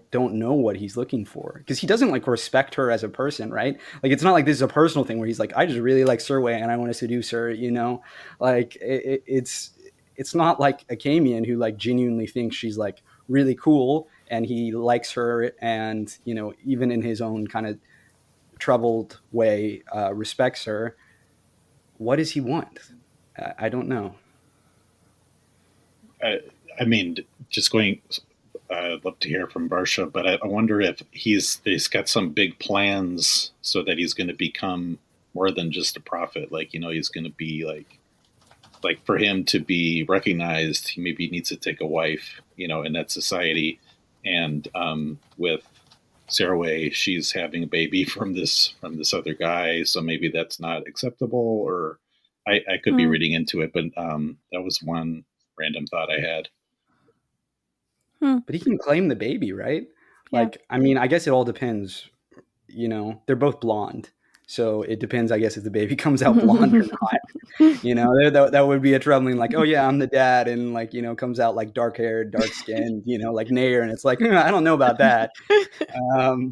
don't know what he's looking for, because he doesn't like respect her as a person, right? Like it's not like this is a personal thing where he's like, I just really like Serwe and I want to seduce her, you know? Like it's not like Achamian, who like genuinely thinks she's like really cool and he likes her, and you know, even in his own kind of troubled way, respects her. What does he want? I don't know. I mean, just going. I'd love to hear from Barsha, but I wonder if he's got some big plans so that he's going to become more than just a prophet. Like, you know, he's going to be like for him to be recognized, he maybe needs to take a wife, you know, in that society. And with Serwe, she's having a baby from this other guy, so maybe that's not acceptable. Or I could be reading into it, but that was one random thought I had. But he can claim the baby, right? Yeah. Like, I mean, I guess it all depends. You know, they're both blonde, so it depends, I guess, if the baby comes out blonde or not. You know, that would be a troubling, like, oh yeah, I'm the dad, and like, you know, comes out like dark haired, dark skinned, you know, like Nair, and it's like, I don't know about that.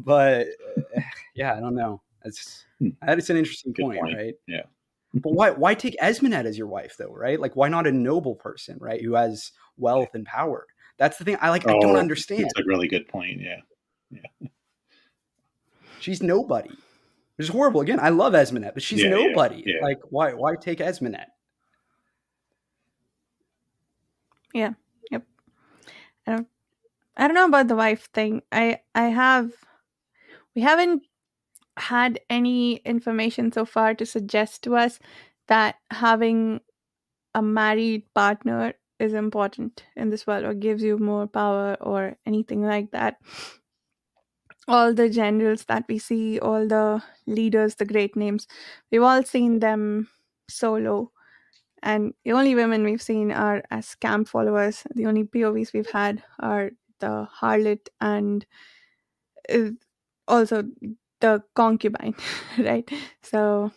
But yeah, I don't know. It's an interesting point, right? Yeah. But why take Esmenet as your wife though, right? Like, why not a noble person, right, who has wealth and power? That's the thing. I don't understand. That's a really good point. Yeah. She's nobody. Which is horrible. Again, I love Esmenet, but she's nobody. Yeah. Like, why take Esmenet? Yeah. Yep. I don't know about the wife thing. We haven't had any information so far to suggest to us that having a married partner is important in this world or gives you more power or anything like that. All the generals that we see, all the leaders, the great names, we've all seen them solo. And the only women we've seen are as camp followers. The only POVs we've had are the harlot and also the concubine, right? So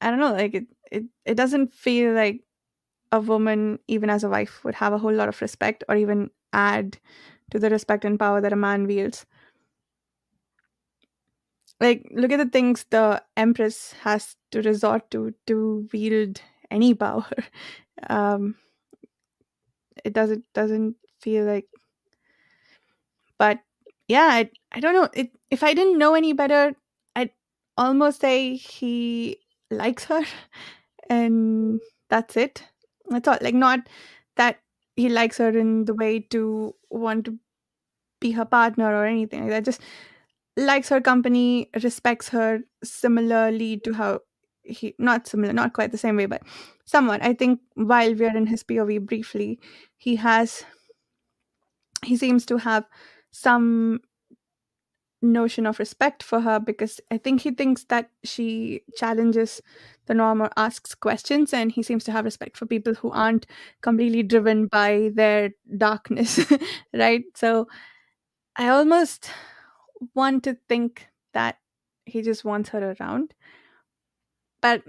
I don't know, like it doesn't feel like a woman, even as a wife, would have a whole lot of respect or even add to the respect and power that a man wields. Like, look at the things the Empress has to resort to wield any power. It doesn't feel like. But yeah, I don't know. If I didn't know any better, I'd almost say he likes her, and that's it. I thought, like, not that he likes her in the way to want to be her partner or anything like that. Just likes her company, respects her similarly to how not similar, not quite the same way, but somewhat. I think while we're in his POV briefly, he seems to have some notion of respect for her, because I think he thinks that she challenges the norm or asks questions, and he seems to have respect for people who aren't completely driven by their darkness, right? So I almost want to think that he just wants her around, but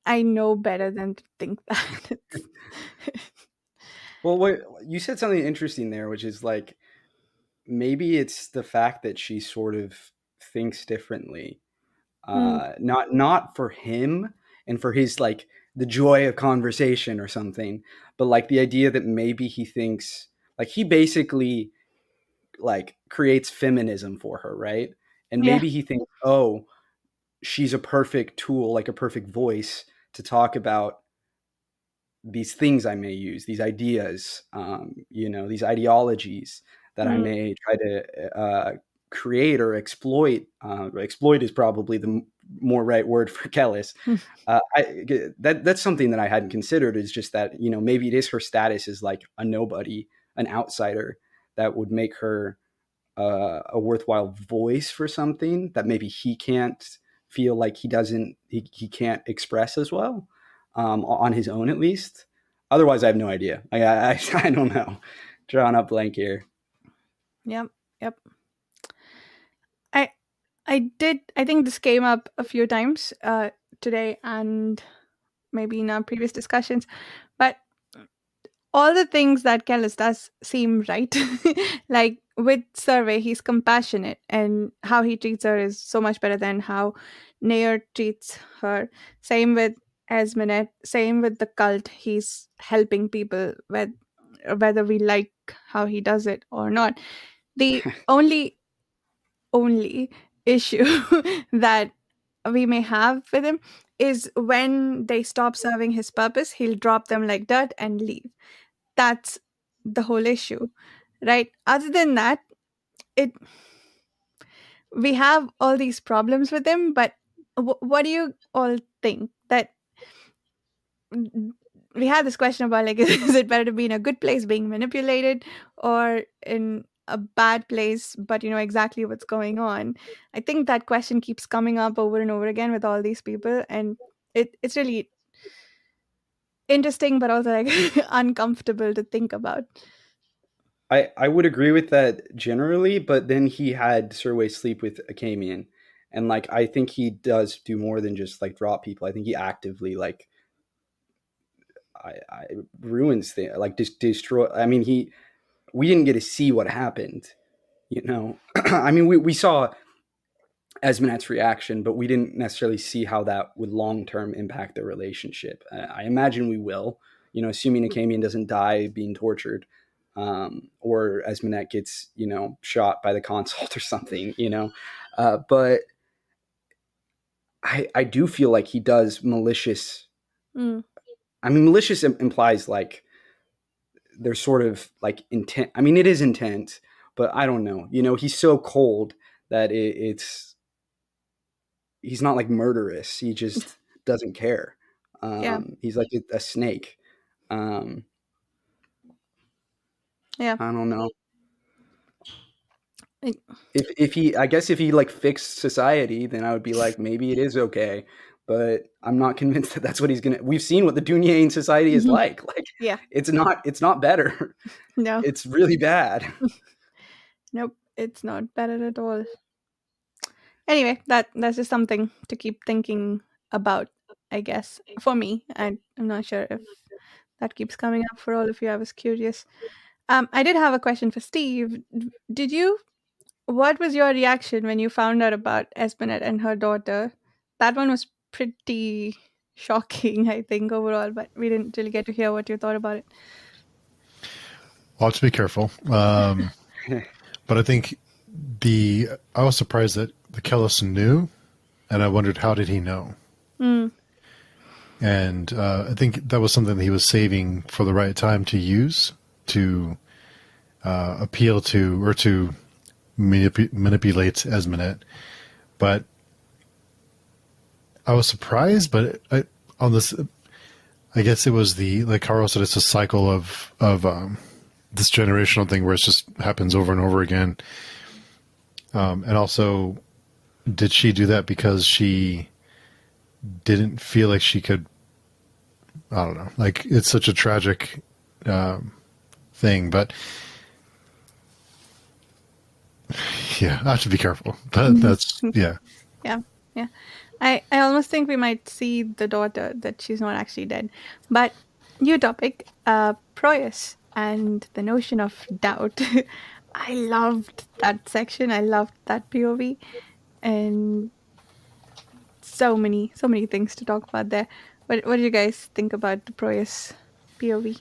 I know better than to think that. Well, you said something interesting there, which is like, maybe it's the fact that she sort of thinks differently, not for him and for his like the joy of conversation or something, but like the idea that maybe he thinks like he basically like creates feminism for her, right? And maybe he thinks, oh, she's a perfect tool, like a perfect voice to talk about these things I may use, these ideas, you know, these ideologies that I may try to create or exploit. Exploit is probably the more right word for Kellhus. That's something that I hadn't considered, is just that, you know, maybe it is her status as like a nobody, an outsider, that would make her a worthwhile voice for something that maybe he can't feel like he can't express as well, on his own at least. Otherwise, I have no idea. I don't know. Drawing up blank here. Yep. Yep. I I think this came up a few times today and maybe in our previous discussions, but all the things that Kellhus does seem right. Like with Serwe, he's compassionate, and how he treats her is so much better than how Nair treats her. Same with Esmenet, same with the cult. He's helping people whether we like how he does it or not. The only issue that we may have with him is when they stop serving his purpose, he'll drop them like dirt and leave. That's the whole issue, right? Other than that, it we have all these problems with him, but what do you all think? That we had this question about, like, is it better to be in a good place being manipulated, or in a bad place but you know exactly what's going on? I think that question keeps coming up over and over again with all these people, and it's really interesting but also like uncomfortable to think about. I would agree with that generally, but then he had Serwe sleep with Achamian, and like I think he does do more than just like drop people. I think he actively like I ruins things, like just destroy. I mean, we didn't get to see what happened, you know. I mean, we saw Esmenet's reaction, but we didn't necessarily see how that would long term impact the relationship. I imagine we will, you know, assuming Achamian doesn't die being tortured, or Esmenet gets, you know, shot by the consult or something, you know. But I do feel like he does malicious. Mm. I mean, malicious implies like there's sort of like intent. I mean, it is intent, but I don't know. You know, he's so cold that it's he's not like murderous. He just doesn't care. Yeah. He's like a snake. Yeah. I don't know. It- If he, I guess if he like fixed society, then I would be like, maybe it is okay. But I'm not convinced that that's what he's gonna. We've seen what the Dunyain society is like. Like, Yeah. it's not better. No. It's really bad. Nope. It's not better at all. Anyway, that's just something to keep thinking about, I guess. For me, I'm not sure if that keeps coming up for all of you. I was curious. I did have a question for Steve. Did you? What was your reaction when you found out about Espenet and her daughter? That one was pretty shocking, I think, overall. But we didn't really get to hear what you thought about it. I'll have to be careful. But I think I was surprised that the Kellhus knew, and I wondered how did he know. Mm. And I think that was something that he was saving for the right time to use to appeal to or to manipulate Esmenet. But I was surprised, but on this, I guess it was like Carl said, it's a cycle of this generational thing where it just happens over and over again. And also, did she do that because she didn't feel like she could? I don't know. Like, it's such a tragic thing, but yeah, I have to be careful. That's yeah. Yeah, yeah. I almost think we might see the daughter, that she's not actually dead. But new topic, Proyas and the notion of doubt. I loved that section. I loved that POV, and so many things to talk about there. What do you guys think about the Proyas POV?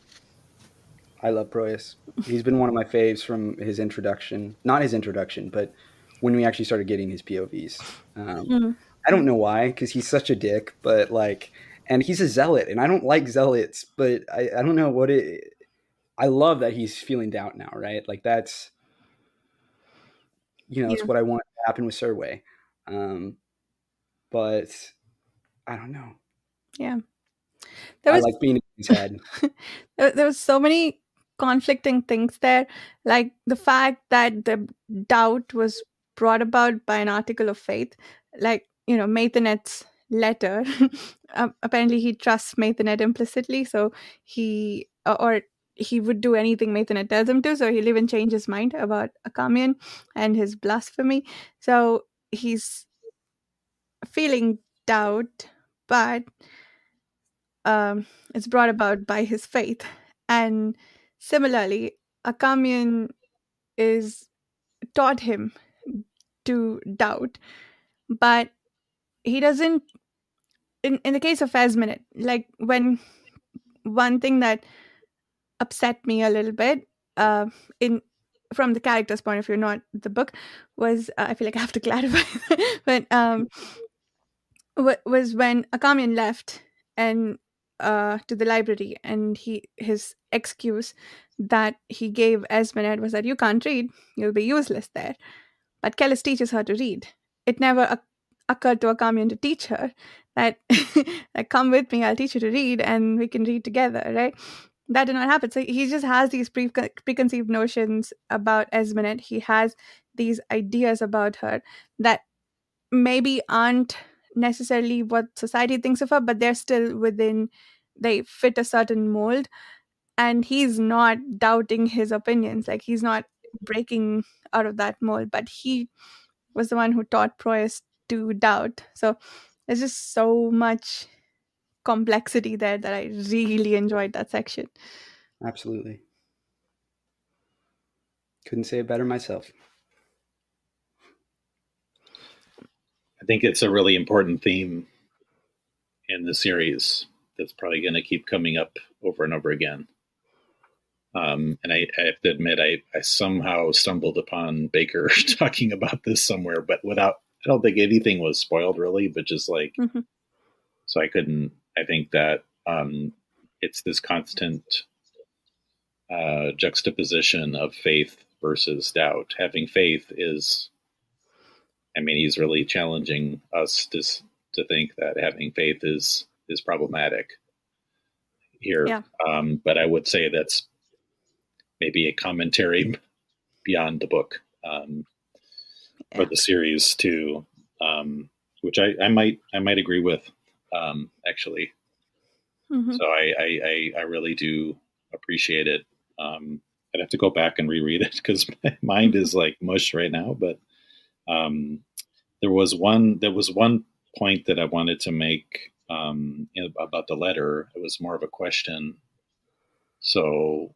I love Proyas. He's been one of my faves from his introduction. Not his introduction, but when we actually started getting his POVs. I don't know why, because he's such a dick, but like, and he's a zealot, and I don't like zealots, but I don't know what it. I love that he's feeling doubt now, right? Like that's, you know, it's what I want to happen with Serwe. But I don't know. Yeah. I like being in his head. There was so many conflicting things there, like the fact that the doubt was brought about by an article of faith, like, Mathenet's letter. Apparently he trusts Mathenet implicitly, so or he would do anything Mathenet tells him to, so he'll even change his mind about Achamian and his blasphemy. So he's feeling doubt, but it's brought about by his faith. And similarly, Achamian is taught him to doubt, but he doesn't. In the case of Esmenet, like, when one thing that upset me a little bit, in from the character's point of view, not the book, was, I feel like I have to clarify, but was when Achamian left and to the library, and his excuse that he gave Esmenet was that you can't read, you'll be useless there. But Kellhus teaches her to read. It never occurred to Achamian to teach her that, like, come with me, I'll teach you to read, and we can read together, right? That did not happen. So he just has these preconceived notions about Esmenet. He has these ideas about her that maybe aren't necessarily what society thinks of her, but they're still they fit a certain mold. And he's not doubting his opinions. Like, he's not breaking out of that mold, but he was the one who taught Proyas to doubt. So there's just so much complexity there that I really enjoyed that section. Absolutely. Couldn't say it better myself. I think it's a really important theme in the series that's probably going to keep coming up over and over again. And I have to admit, I somehow stumbled upon Bakker talking about this somewhere, but I don't think anything was spoiled really, but just like, so I think that it's this constant juxtaposition of faith versus doubt. Having faith is, he's really challenging us to think that having faith is problematic here. Yeah. But I would say that's maybe a commentary beyond the book for the series too, which I might agree with actually. So I really do appreciate it. I'd have to go back and reread it because my mind is like mush right now. But there was one point that I wanted to make about the letter. It was more of a question. So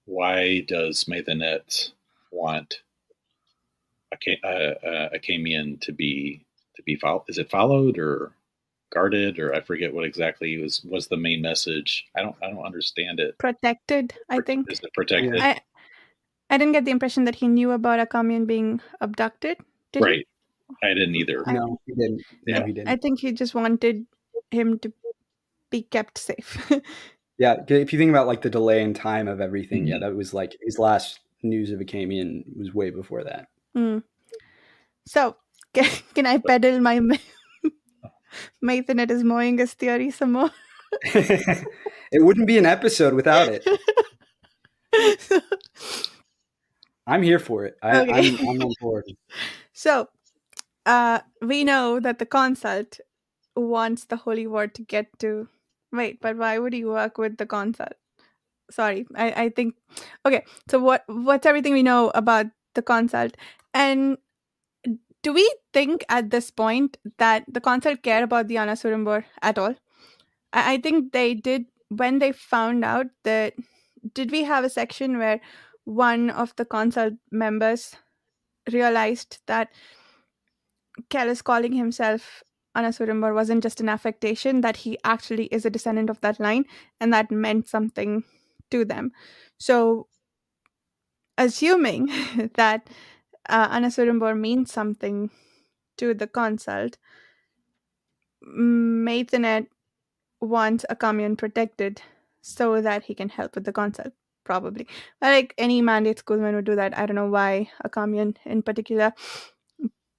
why does Mathenet want Achamian to be followed? Is it followed or guarded, or I forget what exactly was the main message? I don't understand it. Protected, I think. Is it protected? I didn't get the impression that he knew about Achamian being abducted. Did right. He? I didn't either. No, he didn't. Yeah, he didn't. I think he just wanted him to be kept safe. Yeah, if you think about like the delay in time of everything, that was like his last news of Achamian was way before that. So, can I peddle my Mathenet is mowing his theory some more? It wouldn't be an episode without it. I'm here for it. I'm on board. So, we know that the consult wants the Holy Word to get to... Wait, but why would he work with the consult? Sorry, I think... Okay, so what's everything we know about the consult? And do we think at this point that the consult care about the Anasurimbor at all? I think they did when they found out that... Did we have a section where one of the consult members realized that Kellhus calling himself Anasurimbor wasn't just an affectation, that he actually is a descendant of that line, and that meant something to them? So, assuming that Anasurimbor means something to the consult, Mathenet wants Achamian protected so that he can help with the consult, probably. Like any mandate schoolman would do that. I don't know why Achamian in particular.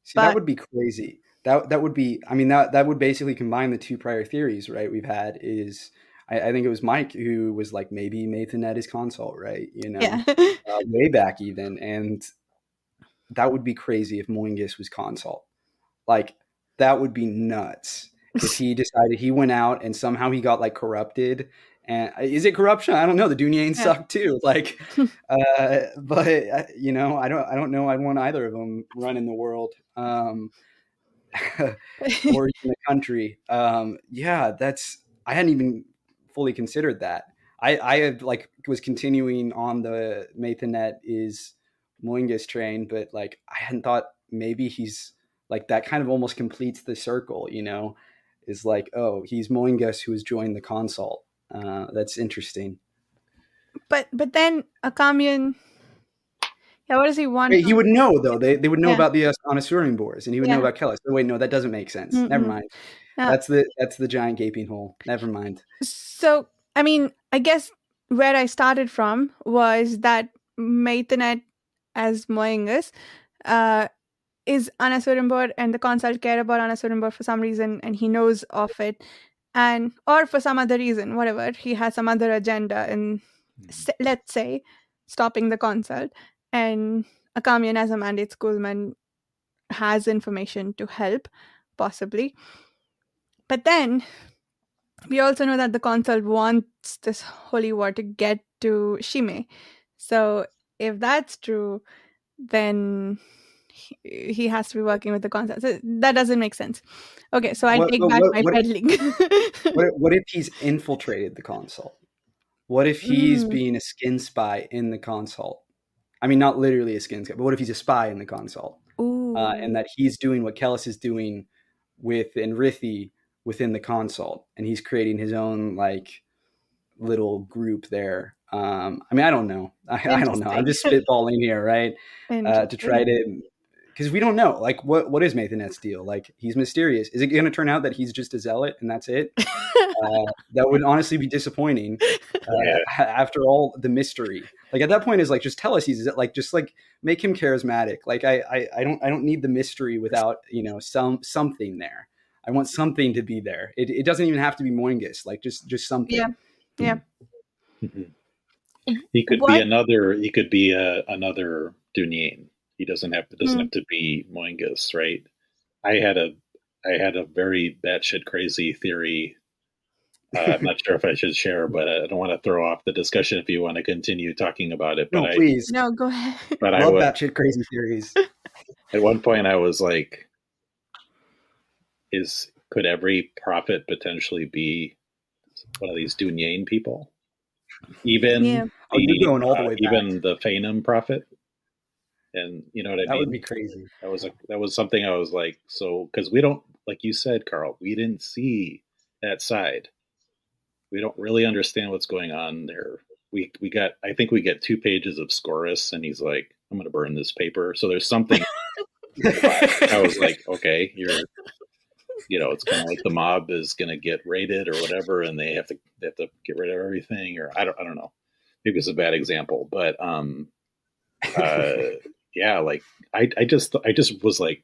See, that would be crazy. That would be, that would basically combine the two prior theories, right? We've had is I think it was Mike who was like, maybe Mathanet is consult, right? Yeah. Way back even. And that would be crazy if Moingus was consult. Like, that would be nuts if he decided he went out and somehow he got like corrupted. And is it corruption? I don't know. The Dunyanes suck too. Like, but I don't know. I'd want either of them running the world, or even the country. I hadn't even fully considered that. I had like was continuing on the Mathanet is Moingus train, but like I hadn't thought maybe he's like that kind of almost completes the circle, is like, oh, he's Moingus who has joined the consult. That's interesting. But then Achamian, what does he want? He would know though. They would know about the Onasuring boars, and he would know about Kellhus. Oh, wait, no, that doesn't make sense. Never mind. That's the giant gaping hole. Never mind. So I mean, I guess where I started from was that Mathanet as Moingus is Anasurimbor, and the consult care about Anasurimbor for some reason, and he knows of it, or for some other reason, whatever. He has some other agenda in, let's say, stopping the consult. And Achamian, as a mandate schoolman, has information to help, possibly. But then we also know that the consult wants this holy war to get to Shime. So if that's true, then he has to be working with the consult. So that doesn't make sense. Okay, so I take back my peddling. What if he's infiltrated the consult? What if he's being a skin spy in the consult? I mean, not literally a skin spy, but what if he's a spy in the consult? And that he's doing what Kellhus is doing with Enrithi within the consult, and he's creating his own like little group there. I mean, I don't know. I don't know. I'm just spitballing here, right? To try to, because we don't know. Like, what is Mathanet's deal? Like, he's mysterious. Is it going to turn out that he's just a zealot and that's it? That would honestly be disappointing after all the mystery. Like, at that point, is like, just tell us he's like, just like make him charismatic. Like, I don't need the mystery without something there. I want something to be there. It doesn't even have to be Moingus. Like, just something. Yeah. He could be another. He could be another Dunyane. He doesn't have to be Moingus, right? I had a very batshit crazy theory. I'm not sure if I should share, but I don't want to throw off the discussion if you want to continue talking about it. But no, please. No, go ahead. But I love batshit crazy theories. At one point, I was like, could every prophet potentially be one of these Dunyane people? Even going all the way back. Even the Phanem prophet, and you know what I mean. That would be crazy. That was something I was like, so because we don't, like you said, Carl, we didn't see that side. We don't really understand what's going on there. I think we get 2 pages of Scorus, and he's like, I'm going to burn this paper. So there's something. I was like, okay, it's kind of like the mob is going to get raided or whatever, and they have to get rid of everything, or I don't know. Maybe it's a bad example, but yeah, like I just was like,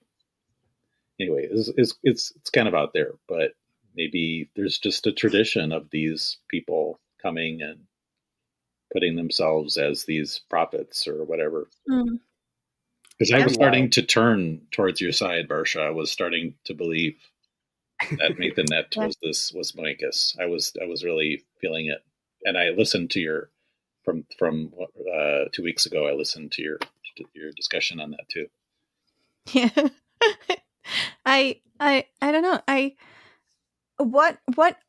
anyway, it's kind of out there, but maybe there's just a tradition of these people coming and putting themselves as these prophets or whatever. Because I was starting to turn towards your side, Barsha. I was starting to believe that Mathanet was Moingus. I was really feeling it, and I listened to your from 2 weeks ago. I listened to your discussion on that too. Yeah, I don't know. What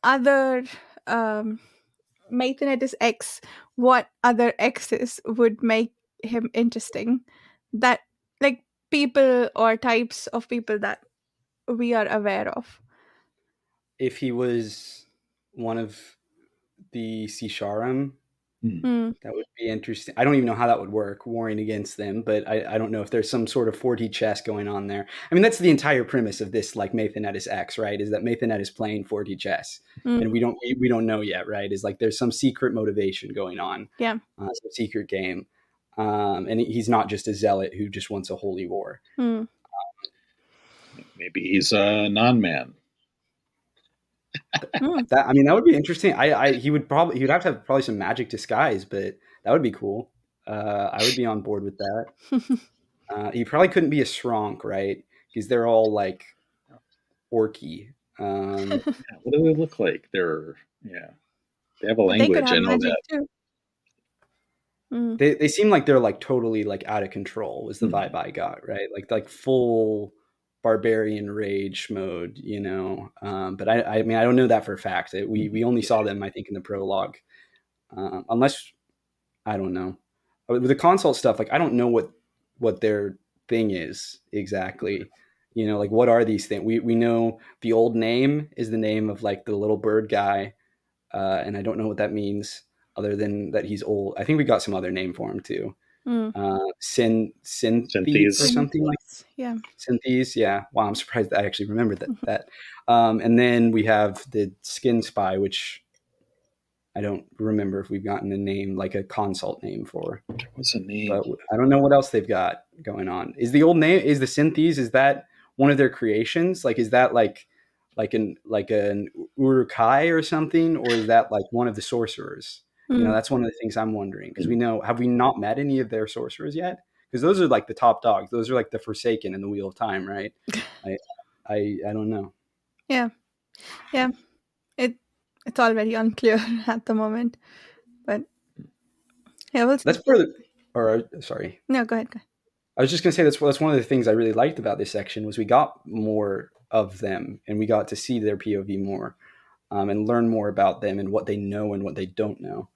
other Mathanet is X? What other X's would make him interesting? That like people or types of people that we are aware of. If he was one of the Sisharim, that would be interesting. I don't even know how that would work, warring against them, but I don't know if there's some sort of 4D chess going on there. I mean, that's the entire premise of this, like Mathanet is X, right? Is that Mathanet is playing 4D chess, and we don't know yet, right? Is like there's some secret motivation going on, some secret game, and he's not just a zealot who just wants a holy war. Maybe he's a non-man. That, I mean, that would be interesting. He would have to have probably some magic disguise, but that would be cool. I would be on board with that. He probably couldn't be a Sronk, right? Because they're all like orky. What do they look like? They have a But they could language. I have know magic that. too. Mm. They seem like they're like totally like out of control was the vibe I got, right? Like full barbarian rage mode, you know. But I mean, I don't know that for a fact. We only saw them, I think, in the prologue. Unless, I don't know. With the consult stuff, like I don't know what their thing is exactly. You know, like what are these things? We know the old name is the name of like the little bird guy, and I don't know what that means other than that he's old. I think we got some other name for him too. Synthes or something like that. Yeah. Synthes, yeah. Wow, I'm surprised I actually remembered that. And then we have the skin spy, which I don't remember if we've gotten a name, like a consult name for. What's the name? But I don't know what else they've got going on. Is the old name, is the Synthes, is that one of their creations? Like, is that like an Urukai or something? Or is that like one of the sorcerers? You know, that's one of the things I'm wondering, because have we not met any of their sorcerers yet? Because those are like the top dogs. Those are like the Forsaken and the Wheel of Time, right? I don't know. Yeah. It's all very unclear at the moment, but yeah, that's further. Or sorry. No, go ahead. I was just gonna say that's one of the things I really liked about this section was we got more of them and we got to see their POV more, and learn more about them and what they know and what they don't know.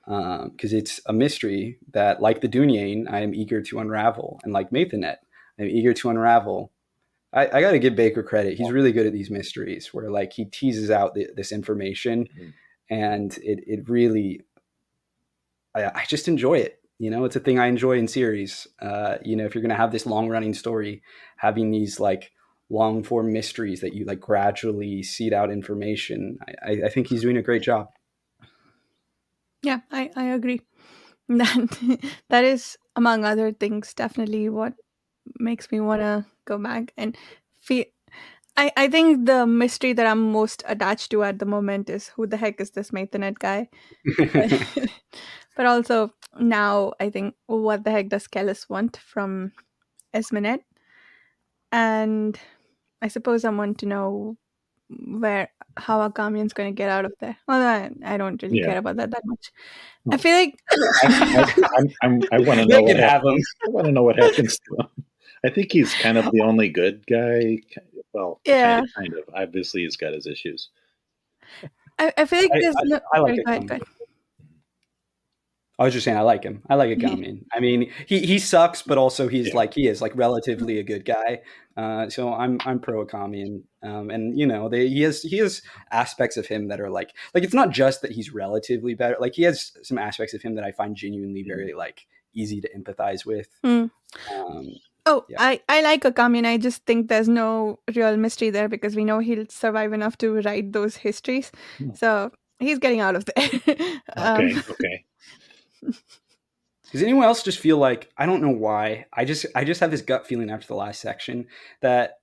Because it's a mystery that, like the Dunyain, I am eager to unravel, and like Mathanet, I'm eager to unravel. I got to give Bakker credit. He's really good at these mysteries where like he teases out this information, and it really, I just enjoy it. You know, it's a thing I enjoy in series. You know, if you're going to have this long running story, having these like long form mysteries that you like gradually seed out information, I think he's doing a great job. Yeah, I agree. That is, among other things, definitely what makes me want to go back and feel. I think the mystery that I'm most attached to at the moment is who the heck is this Mathanet guy? But also now I think, what the heck does Kellhus want from Esmenet? And I suppose I want to know how Achamian's going to get out of there. Although I don't really care about that much. I feel like I want to know what happens. I want to know what happens to him. I think he's kind of the only good guy. Well, yeah, kind of. Obviously, he's got his issues. I feel like there's no. I like go ahead. I was just saying I like him. I like Achamian. I mean, he sucks, but also he is like relatively a good guy. So I'm pro Achamian. And you know, he has aspects of him that are like it's not just that he's relatively better. Like he has some aspects of him that I find genuinely very like easy to empathize with. I like Achamian. I just think there's no real mystery there because we know he'll survive enough to write those histories. So he's getting out of there. Okay. Does anyone else just feel like, I don't know why, I just have this gut feeling after the last section that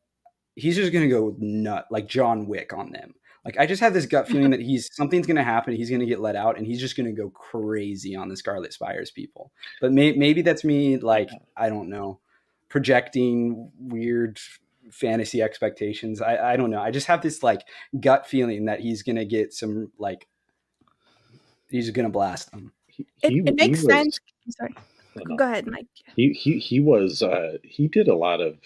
he's just going to go nut, like John Wick on them. Like I just have this gut feeling that something's going to happen, he's going to get let out, and he's just going to go crazy on the Scarlet Spires people. But maybe that's me, like, I don't know, projecting weird fantasy expectations. I don't know. I just have this like gut feeling that he's going to get some, like, he's going to blast them. It makes sense. I'm sorry. Go ahead, Mike. He did a lot of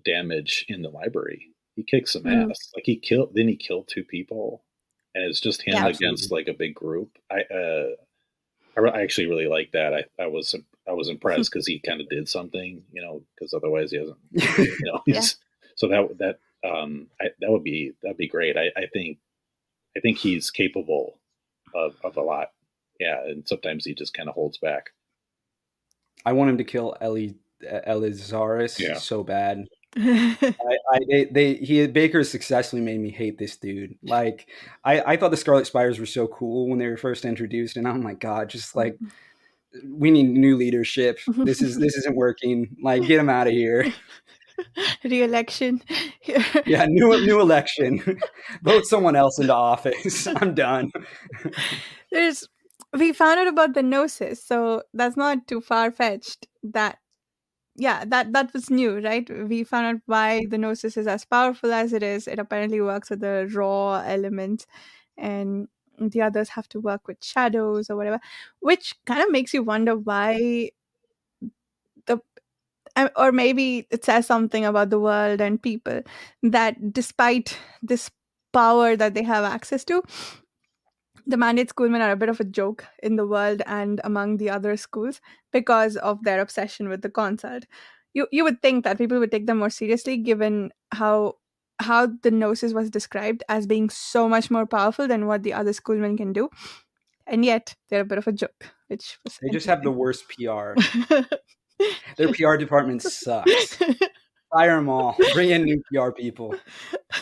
damage in the librry. He kicked some ass. Like he killed 2 people, and it's just him against like a big group. I actually really like that. I was impressed because he kind of did something, you know, because otherwise he hasn't. You know, so that'd be great. I think he's capable of a lot. Yeah, and sometimes he just kind of holds back. I want him to kill Elizaris so bad. Bakker successfully made me hate this dude. Like I thought the Scarlet Spires were so cool when they were first introduced, and I'm like, God, just like we need new leadership. This isn't working. Like, get him out of here. Re-election. Yeah, new election. Vote someone else into office. I'm done. We found out about the gnosis, so that's not too far-fetched. That was new, right? We found out why the gnosis is as powerful as it is. It apparently works with the raw elements, and the others have to work with shadows or whatever, which kind of makes you wonder why the or maybe it says something about the world and people, that despite this power that they have access to, the mandate schoolmen are a bit of a joke in the world and among the other schools because of their obsession with the consult. You would think that people would take them more seriously, given how the gnosis was described as being so much more powerful than what the other schoolmen can do, and yet they're a bit of a joke, which was They just have the worst PR. Their PR department sucks. Fire them all. Bring in new PR people.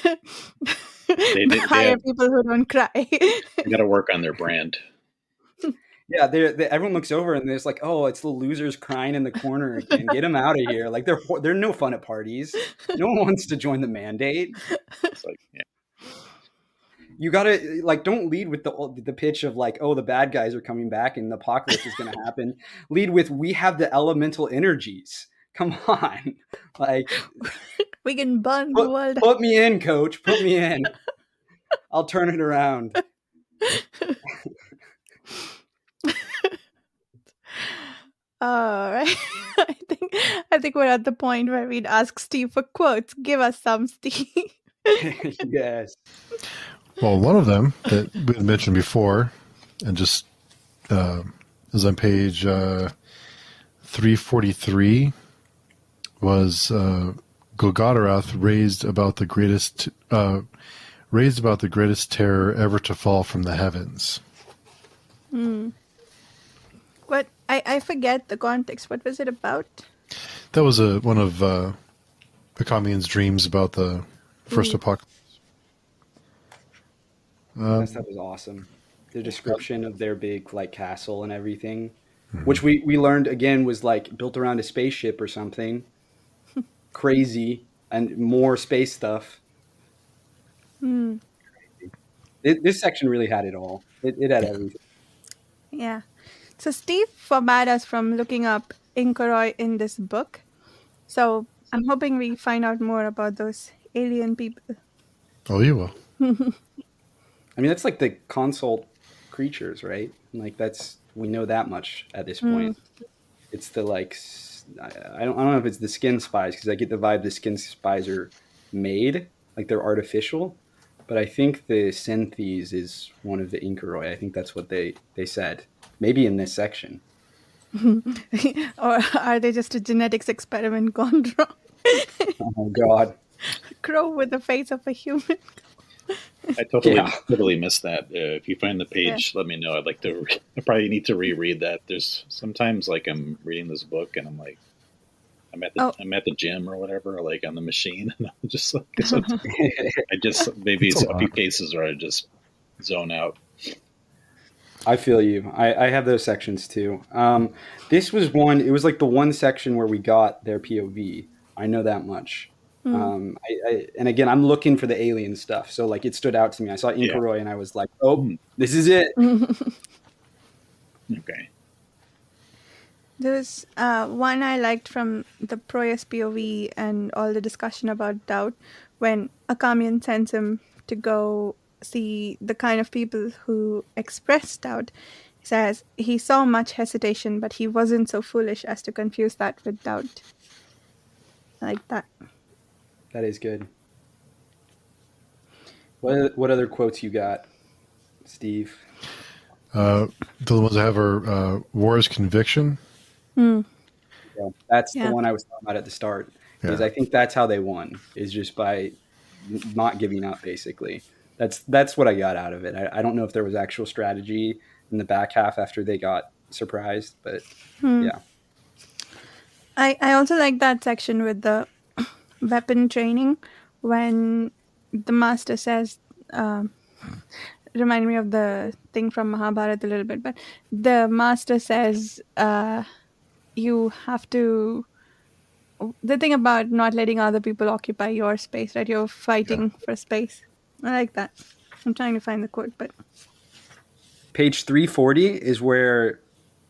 They hire people who don't cry. They got to work on their brand. Yeah, everyone looks over and there's like, oh, it's the losers crying in the corner again. Get them out of here. Like they're no fun at parties. No one wants to join the mandate. It's like, yeah. You gotta don't lead with the pitch of like, oh, the bad guys are coming back and the apocalypse is gonna happen. Lead with, we have the elemental energies. Come on, like we can burn the world. Put me in, coach. Put me in. I'll turn it around. All right. I think we're at the point where we'd ask Steve for quotes. Give us some, Steve. Yes. Well, one of them that we had mentioned before, and just is on page 343, was Golgotha raised about the greatest terror ever to fall from the heavens. What I forget the context. What was it about? That was one of Achamian's dreams about the first apocalypse. That stuff is awesome. The description of their big castle and everything, which we learned again was built around a spaceship or something. Crazy, and more space stuff. This section really had it all. It had everything. Yeah. So Steve forbade us from looking up Incoroi in this book. So I'm hoping we find out more about those alien people. Oh, you will. I mean, that's like the consult creatures, right? We know that much at this point. It's the I don't know if it's the skin spies, because I get the vibe the skin spies are made, they're artificial. But I think the Synthes is one of the Incoroi. I think that's what they said. Maybe in this section. Or are they just a genetics experiment gone wrong? Oh, God. Crow with the face of a human. I totally missed that. If you find the page, let me know. I'd like to. I probably need to reread that. There's sometimes I'm reading this book and I'm like, I'm at the gym or whatever, on the machine, and I'm just maybe it's a few cases where I just zone out. I feel you. I have those sections too. This was one. It was the one section where we got their POV. I know that much. And again, I'm looking for the alien stuff, so it stood out to me. I saw Incoroi and I was like, oh, this is it. Okay. There's one I liked from the Proyas POV and all the discussion about doubt, when Achamian sends him to go see the kind of people who express doubt. He says he saw much hesitation, but he wasn't so foolish as to confuse that with doubt. I like that. That is good. What other quotes you got, Steve? The ones I have are war is conviction. Yeah, that's the one I was talking about at the start. Because I think that's how they won, is just by not giving up, basically. That's what I got out of it. I don't know if there was actual strategy in the back half after they got surprised, but yeah. I also like that section with the weapon training, when the master says, remind me of the thing from Mahabharata a little bit, but the master says, you have to the thing about not letting other people occupy your space, right? You're fighting for space. I like that. I'm trying to find the quote, but Page 340 is where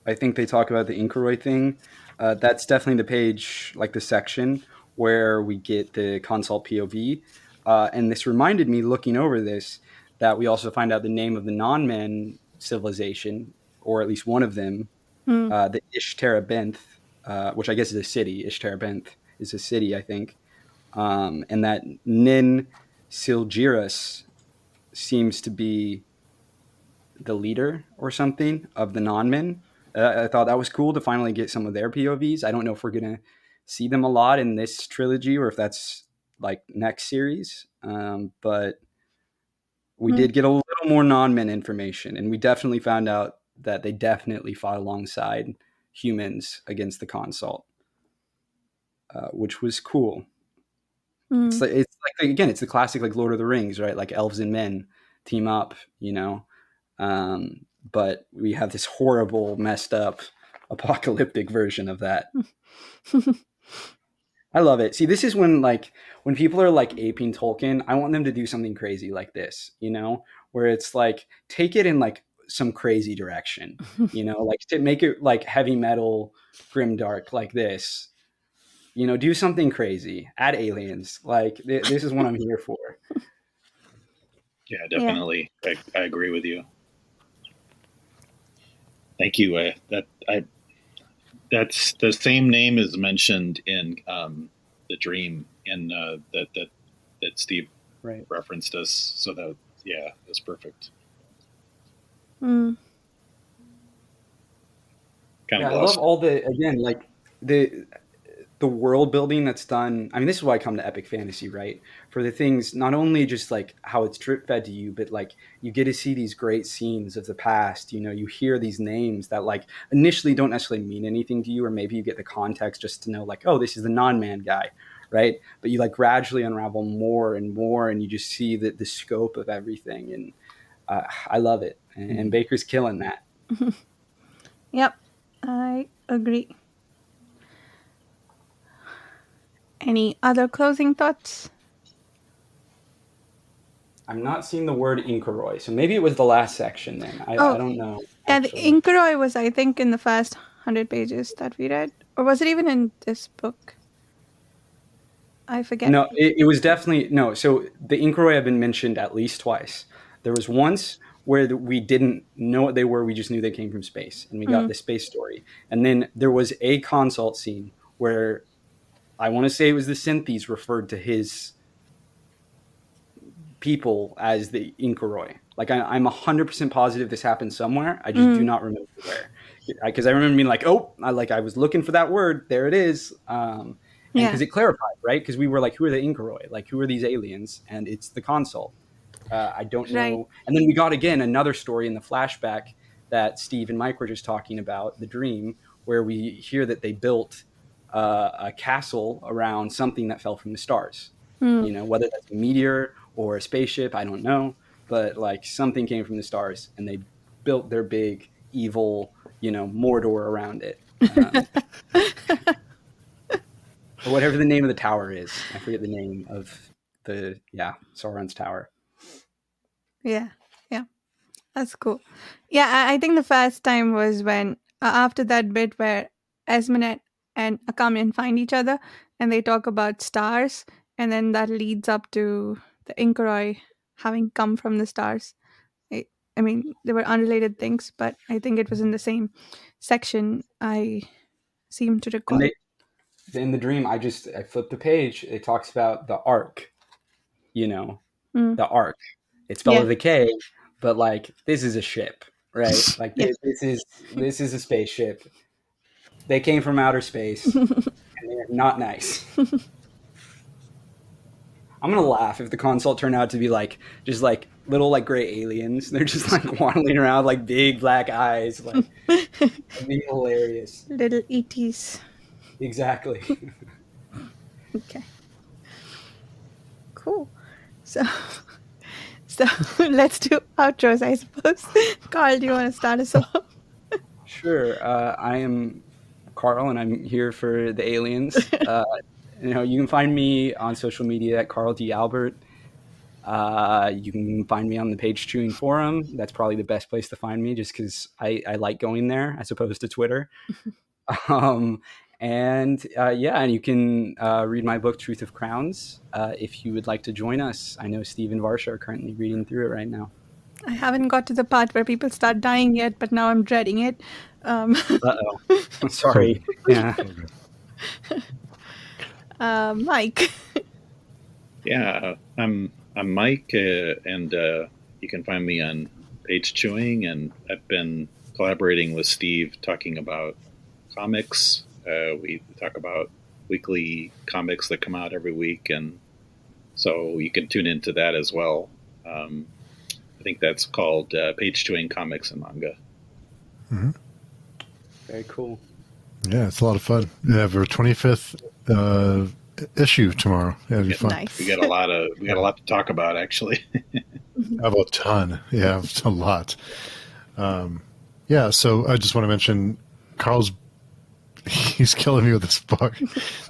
I think they talk about the Inquiry thing. That's definitely the page, like the section where we get the consult POV. And this reminded me, looking over this, that we also find out the name of the non-men civilization, or at least one of them, the Ishtar-Benth, which I guess is a city. Ishtar-Benth is a city, I think. And that Nin Silgiris seems to be the leader or something of the non-men. I thought that was cool to finally get some of their POVs. I don't know if we're going to see them a lot in this trilogy or if that's like next series. But we did get a little more non-men information, and we definitely found out that they definitely fought alongside humans against the consult, which was cool. It's like again, it's the classic like Lord of the Rings, right? Like elves and men team up, you know. But we have this horrible, messed up, apocalyptic version of that. I love it. See, this is when people are like aping Tolkien, I want them to do something crazy like this, you know, where it's like take it in like some crazy direction, you know, like to make it like heavy metal, grimdark like this. You know, do something crazy. Add aliens. Like this is what I'm here for. Yeah, definitely. Yeah. I agree with you. Thank you. That's the same name is mentioned in the dream in that Steve referenced us. So that's perfect. Kind of I love all the world building that's done. I mean, this is why I come to epic fantasy, right? For the things, not only just like how it's drip fed to you, but like you get to see these great scenes of the past. You know, you hear these names that like initially don't necessarily mean anything to you, or maybe you get the context just to know like, oh, this is the non-man guy, right? But you like gradually unravel more and more, and you just see the scope of everything. And I love it. And Bakker's killing that. Yep, I agree. Any other closing thoughts? I'm not seeing the word Inquiry, so maybe it was the last section then. I don't know. Yeah, the Inquiry was, I think, in the first 100 pages that we read. Or was it even in this book? I forget. No, it was definitely... No, so the Inquiry have been mentioned at least twice. There was once where we didn't know what they were, we just knew they came from space, and we got the space story. And then there was a consult scene where... I want to say it was the Synthes referred to his people as the Inquiry. Like I'm 100% positive this happened somewhere. I just do not remember where. Because I remember being like, oh, I was looking for that word. There it is. Because it clarified, right? Because we were like, who are the Inquiry? Like, who are these aliens? And it's the consult. I don't know. Right. And then we got, again, another story in the flashback that Steve and Mike were just talking about, the dream, where we hear that they built a castle around something that fell from the stars. You know, whether that's a meteor or a spaceship, I don't know, but like something came from the stars and they built their big evil, you know, Mordor around it. Or whatever the name of the tower is. I forget the name of Sauron's tower. Yeah. That's cool. Yeah, I think the first time was when after that bit where Esmenet and Achamian find each other and they talk about stars, and then that leads up to the Inquiry having come from the stars. I mean, they were unrelated things, but I think it was in the same section. I seem to recall. In the dream, I flipped the page. It talks about the Ark, you know, the Ark. It's spelled with a K, but like this is a ship, right? Like this is a spaceship. They came from outer space, and they're not nice. I'm gonna laugh if the consult turned out to be like just like little like gray aliens. They're just like waddling around like big black eyes. Like it'd be hilarious. Little ETs. Exactly. Okay. Cool. So let's do outros, I suppose. Carl, do you want to start us off? Sure. I am Carl, and I'm here for the aliens. You know, you can find me on social media at Carl D. Albert. You can find me on the Page Chewing forum. That's probably the best place to find me, just because I like going there as opposed to Twitter. And you can read my book, Truth of Crowns, if you would like to join us. I know Steve and Varsha are currently reading through it right now. I haven't got to the part where people start dying yet, but now I'm dreading it. Uh-oh. I'm sorry. Yeah. Mike. Yeah, I'm Mike, and you can find me on Page Chewing, and I've been collaborating with Steve talking about comics. We talk about weekly comics that come out every week, and so you can tune into that as well. I think that's called Page Chewing Comics and Manga. Mm-hmm. Very cool. Yeah, it's a lot of fun. We have our 25th issue tomorrow. Yeah, it'll be fun. Nice. We got a lot to talk about, actually. About a ton. Yeah, it's a lot. So I just want to mention Carl's. He's killing me with this book.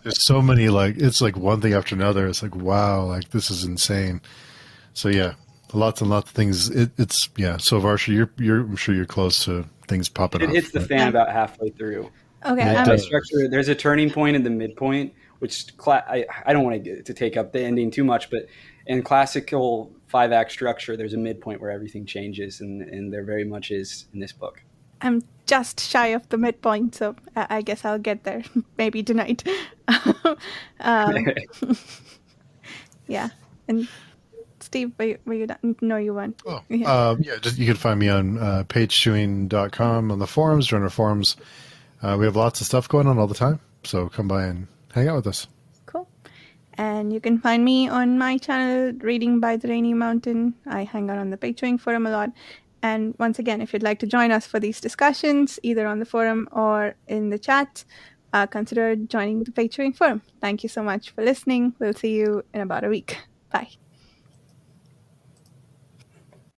There's so many, it's like one thing after another. It's like, wow, like this is insane. So yeah, lots and lots of things. So Varsha, I'm sure you're close to things popping up. It hits the fan about halfway through. Okay. My structure, there's a turning point in the midpoint, which I don't want to take up the ending too much, but in classical 5-act structure, there's a midpoint where everything changes, and there very much is in this book. I'm just shy of the midpoint, so I guess I'll get there maybe tonight. Yeah. And Steve, were you done? No, you weren't. Oh, yeah. You can find me on pagechewing.com on the forums, join our forums. We have lots of stuff going on all the time, so come by and hang out with us. Cool. And you can find me on my channel, Reading by the Rainy Mountain. I hang out on the Page Chewing forum a lot. And once again, if you'd like to join us for these discussions, either on the forum or in the chat, consider joining the Page Chewing forum. Thank you so much for listening. We'll see you in about a week. Bye.